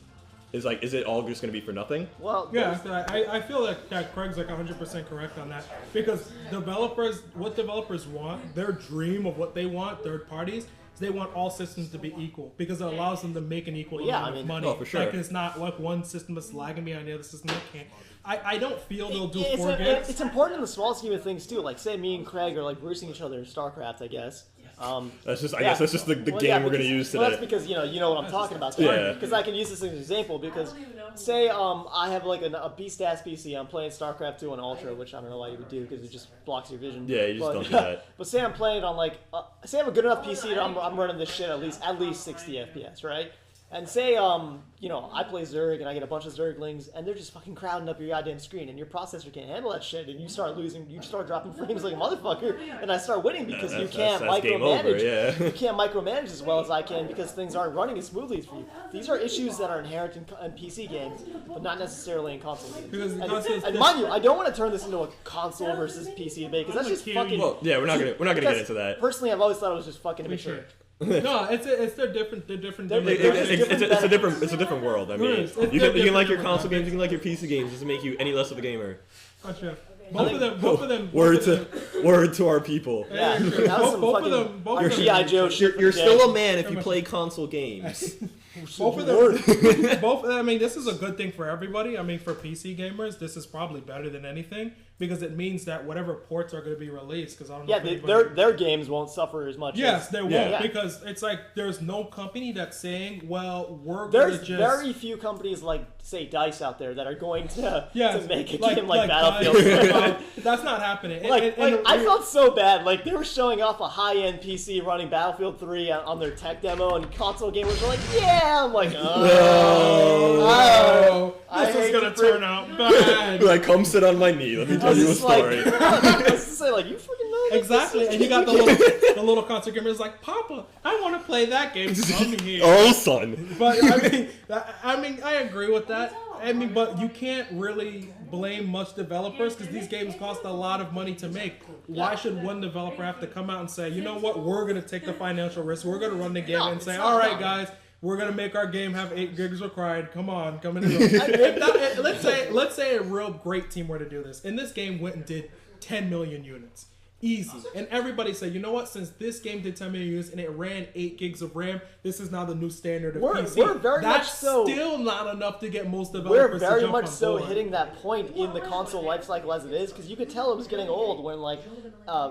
D: is it all just gonna be for nothing?
B: Well, yeah, I feel that Craig's like 100% correct on that because what developers want, their dream of what they want, third parties. They want all systems to be equal because it allows them to make an equal amount of money.
D: Oh, for sure.
B: Like it's not like one system is lagging me on the other system that can't. I don't feel they'll do 4 gigs.
A: It's important in the small scheme of things too. Like say me and Craig are like roosting each other in StarCraft, I guess.
D: That's just the game we're gonna use today.
A: Well, that's because you know what I'm talking about. Because I can use this as an example. Because say I have like a beast ass PC. I'm playing StarCraft 2 on Ultra, which I don't know why you would do because it just blocks your vision.
D: Yeah, you just don't do that.
A: But say I'm playing it on like say I have a good enough PC that I'm running this shit at least 60 FPS, right? And say, I play Zerg and I get a bunch of Zerglings and they're just fucking crowding up your goddamn screen and your processor can't handle that shit and you start dropping frames like a motherfucker and I start winning because you can't micromanage. You can't micromanage as well as I can because things aren't running as smoothly for you. These are issues that are inherent in PC games, but not necessarily in console games. And mind you, I don't want to turn this into a console versus PC debate because that's just fucking.
D: Well, yeah, we're not gonna get into that.
A: Personally, I've always thought it was just fucking immature.
B: No, they're different.
D: It's a different world. I mean, you can like your console games, you can like your PC games. It doesn't make you any less of a gamer.
B: Gotcha. Both of them.
D: Word to our people.
A: Yeah, both of them. Your G.I. Joe shit.
D: You're still a man if you play console games.
B: Both of them. I mean, this is a good thing for everybody. I mean, for PC gamers, this is probably better than anything because it means that whatever ports are going to be released, because I don't know.
A: Yeah, their games won't suffer as much.
B: Yes, they won't because it's like there's no company that's saying, well, we're going to just.
A: There's very few companies like say DICE out there that are going to make a game like
B: Battlefield. That's not happening.
A: I felt so bad. Like they were showing off a high-end PC running Battlefield 3 on their tech demo, and console gamers were like, "Yeah." I'm like,
B: this is gonna turn out bad.
D: Like, come sit on my knee. Let me tell you a story.
A: I was to say, like, you freaking know.
B: Exactly, and you got the little console gamers like, Papa, I want to play that game. Come here.
D: Oh, son.
B: But I mean, I agree with that. I mean, but you can't really blame much developers because these games cost a lot of money to make. Why should one developer have to come out and say, you know what, we're gonna take the financial risk, we're gonna run the game and say, all right, guys. We're gonna make our game have 8 gigs required. Come in. Let's say a real great team were to do this, and this game went and did 10 million units. Easy. And everybody said, you know what, since this game did 10 million units and it ran 8 gigs of RAM, this is now the new standard of PC.
A: We're very
B: That's
A: much so,
B: still not enough to get most developers to jump on board.
A: We're very much so hitting that point in the console lifecycle as it is, because you could tell it was getting old when, like,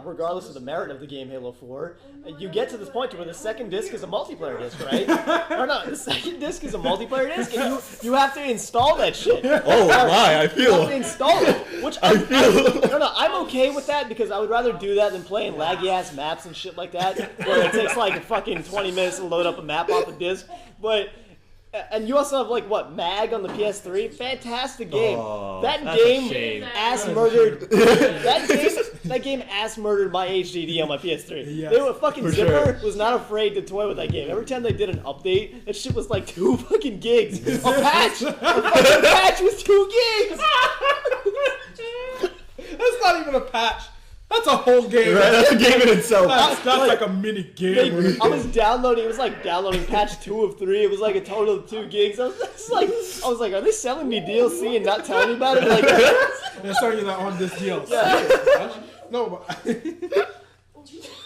A: regardless of the merit of the game Halo 4, you get to this point where the second disc is a multiplayer disc, right? Or no, the second disc is a multiplayer disc, and you have to install that shit.
D: Oh my, I feel.
A: You have to install it, which I'm okay with that because I would rather do that than playing laggy ass maps and shit like that, where it takes like fucking 20 minutes to load up a map off a disc. But and you also have like MAG on the PS3, fantastic game.
D: Oh,
A: that game ass murdered. that game ass murdered my HDD on my PS3.
B: Yes,
A: they were fucking Zipper was not afraid to toy with that game. Every time they did an update, that shit was like 2 fucking gigs. A fucking patch was 2 gigs.
B: That's not even a patch. That's a whole game.
D: Right, that's a game in itself.
B: That's like a mini game.
A: I was downloading. It was like downloading patch 2 of 3. It was like a total of 2 gigs. I was like, are they selling me DLC and not telling me about it? Like,
B: they're selling you that on this DLC.
A: Yeah.
B: No,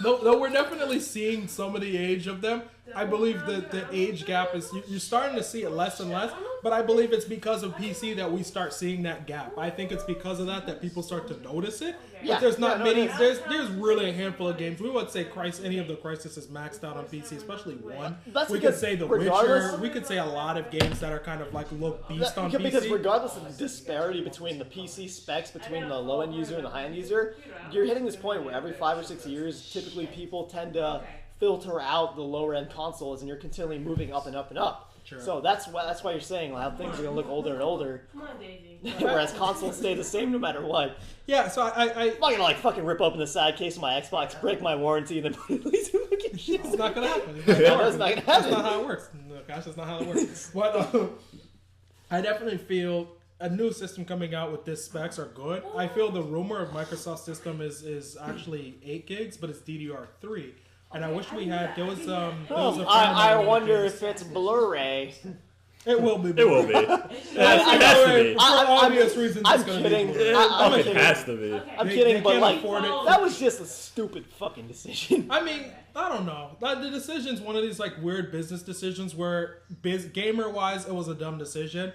B: but no, we're definitely seeing some of the age of them. I believe that the age gap is you're starting to see it less and less, but I believe it's because of PC that we start seeing that gap. I think it's because of that people start to notice it. But there's not many. There's really a handful of games. We would say any of the Crysis is maxed out on PC, especially one.
A: That's
B: we could say The Witcher. We could say a lot of games that are kind of like look beast on PC.
A: Because regardless of the disparity between the PC specs between the low end user and the high end user, you're hitting this point where every 5 or 6 years, typically people tend to filter out the lower end consoles, and you're continually moving up and up and up.
B: Sure.
A: So that's why you're saying how things are gonna look older and older, whereas consoles stay the same no matter what.
B: Yeah, so I'm
A: not gonna like fucking rip open the side case of my Xbox, break my warranty, and then put it in fucking shit.
B: It's not gonna happen.
A: That's not gonna happen.
B: That's not how it works. No, gosh, that's not how it works. But I definitely feel a new system coming out with this specs are good. I feel the rumor of Microsoft system is actually 8 gigs, but it's DDR3. And I wish we had. There was
A: I wonder if it's Blu-ray.
B: It will be.
D: It will be. It has to be.
B: For obvious reasons,
A: I'm
B: it's going
A: kidding.
B: to be.
D: It has to be.
A: I'm kidding, but like that was just a stupid fucking decision.
B: I mean, I don't know. The decision's one of these like weird business decisions where gamer-wise it was a dumb decision.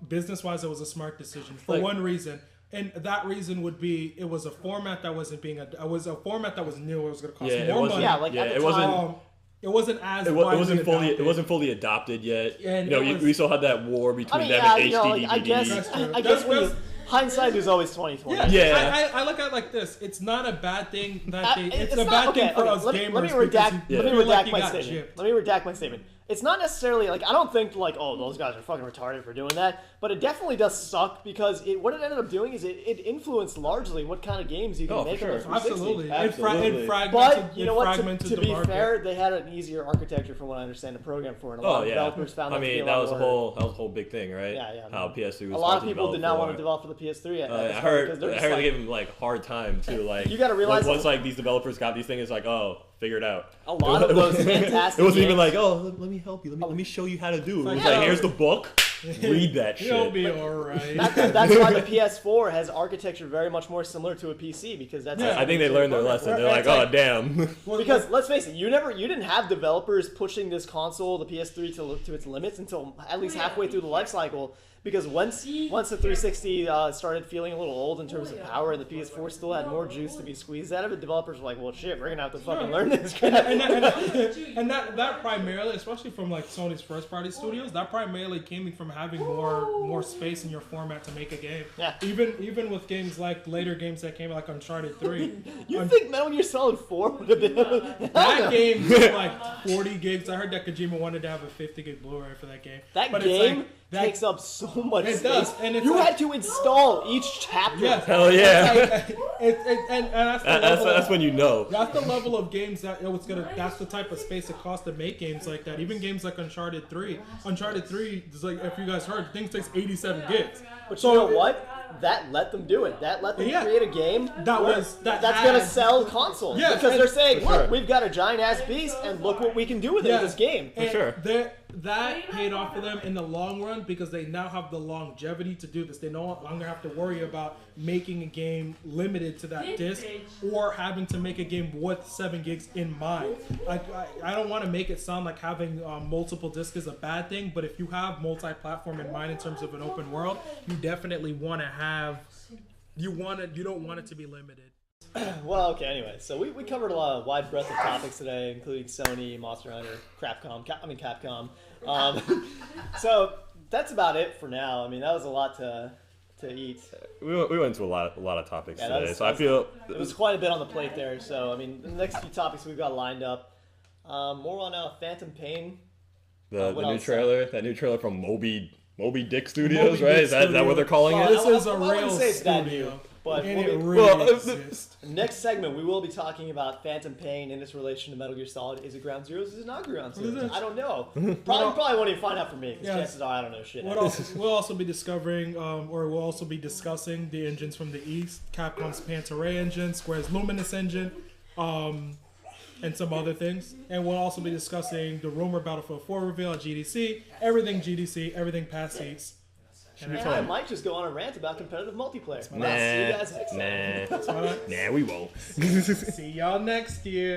B: Business-wise it was a smart decision for one reason. And that reason would be it was a format that wasn't being it was a format that was new. It was going to cost more money.
A: Yeah, like at the time,
B: it wasn't as
D: it wasn't fully adopted yet.
B: And
D: we still had that war between them and HD,
A: DVD. I guess when hindsight is always 20/20.
B: Yeah. I look at it like this. It's not a bad thing that it's a bad thing for us gamers.
A: Let me redact my statement. it's not necessarily like, I don't think like, oh, those guys are fucking retarded for doing that, but it definitely does suck because what it ended up doing is it influenced largely what kind of games you can make on the 360.
B: Absolutely.
A: But you know what? To be fair, they had an easier architecture from what I understand to program for, and a lot of developers found that to be a lot
D: that was a whole big thing, right?
A: Yeah.
D: How PS3 was
A: a lot of people did not want to develop for the PS3.
D: I heard they gave them like hard time too. Like
A: you got to realize
D: once like these developers got these things, it's like, oh, figure it out.
A: A lot of those fantastic.
D: It wasn't even like, oh, let me help you. Let me show you how to do it. It was like, here's the book. Read that shit.
B: You'll be alright.
A: That's why the PS4 has architecture very much more similar to a PC because that's.
D: I think they learned their lesson. They're like, oh damn.
A: Because let's face it, you didn't have developers pushing this console, the PS3, to its limits until at least halfway through the life cycle. Because once the 360 started feeling a little old in terms of power, and the PS4 still had more juice to be squeezed out of it, developers were like, "Well, shit, we're gonna have to fucking learn this."
B: and that primarily, especially from like Sony's first-party studios, that primarily came from having more space in your format to make a game.
A: Yeah.
B: Even with games like later games that came like Uncharted 3.
A: You think Metal Gear Solid 4 would have been
B: that game was like 40 gigs. I heard that Kojima wanted to have a 50 gig Blu-ray for that game.
A: That game takes up so much space.
B: Does, and
A: you had to install each chapter.
B: Yes.
D: Hell yeah.
B: And
D: that's when you know.
B: That's the level of games that's the type of space it costs to make games like that. Even games like Uncharted 3. Uncharted 3 is like, if you guys heard, things takes 87 gigs.
A: But you know what? That let them do it. That let them create a game that's going to sell consoles.
B: Yes,
A: because they're saying, look, we've got a giant-ass beast, and look what we can do with it in this game.
B: For sure. That paid off for them in the long run because they now have the longevity to do this. They no longer have to worry about making a game limited to that disc or having to make a game with 7 gigs in mind. Like, I don't want to make it sound like having multiple discs is a bad thing, but if you have multi-platform in mind in terms of an open world, you definitely want to have. You don't want it to be limited.
A: Well, okay, anyway, so we covered a wide breadth of topics today, including Sony, Monster Hunter, Capcom. So that's about it for now. I mean, that was a lot to eat.
D: We went into a lot of topics today, so I feel
A: it was quite a bit on the plate there. So I mean, the next few topics we've got lined up, more on Phantom Pain.
D: The new trailer, that new trailer from Moby Dick Studios, right? Is that what they're calling it?
B: This is a real studio.
A: But next segment, we will be talking about Phantom Pain and its relation to Metal Gear Solid. Is it Ground Zeroes? Is it not Ground Zeroes? I don't know. Probably won't even find out for me, because chances are I don't know shit.
B: We'll also be discovering, we'll also be discussing the engines from the East, Capcom's Panta-Ray engine, Square's Luminous engine, and some other things. And we'll also be discussing the rumor Battlefield 4 reveal at GDC, everything past East.
A: And I might just go on a rant about competitive multiplayer. I'll see you guys next time.
D: Nah, we won't.
B: See y'all next year.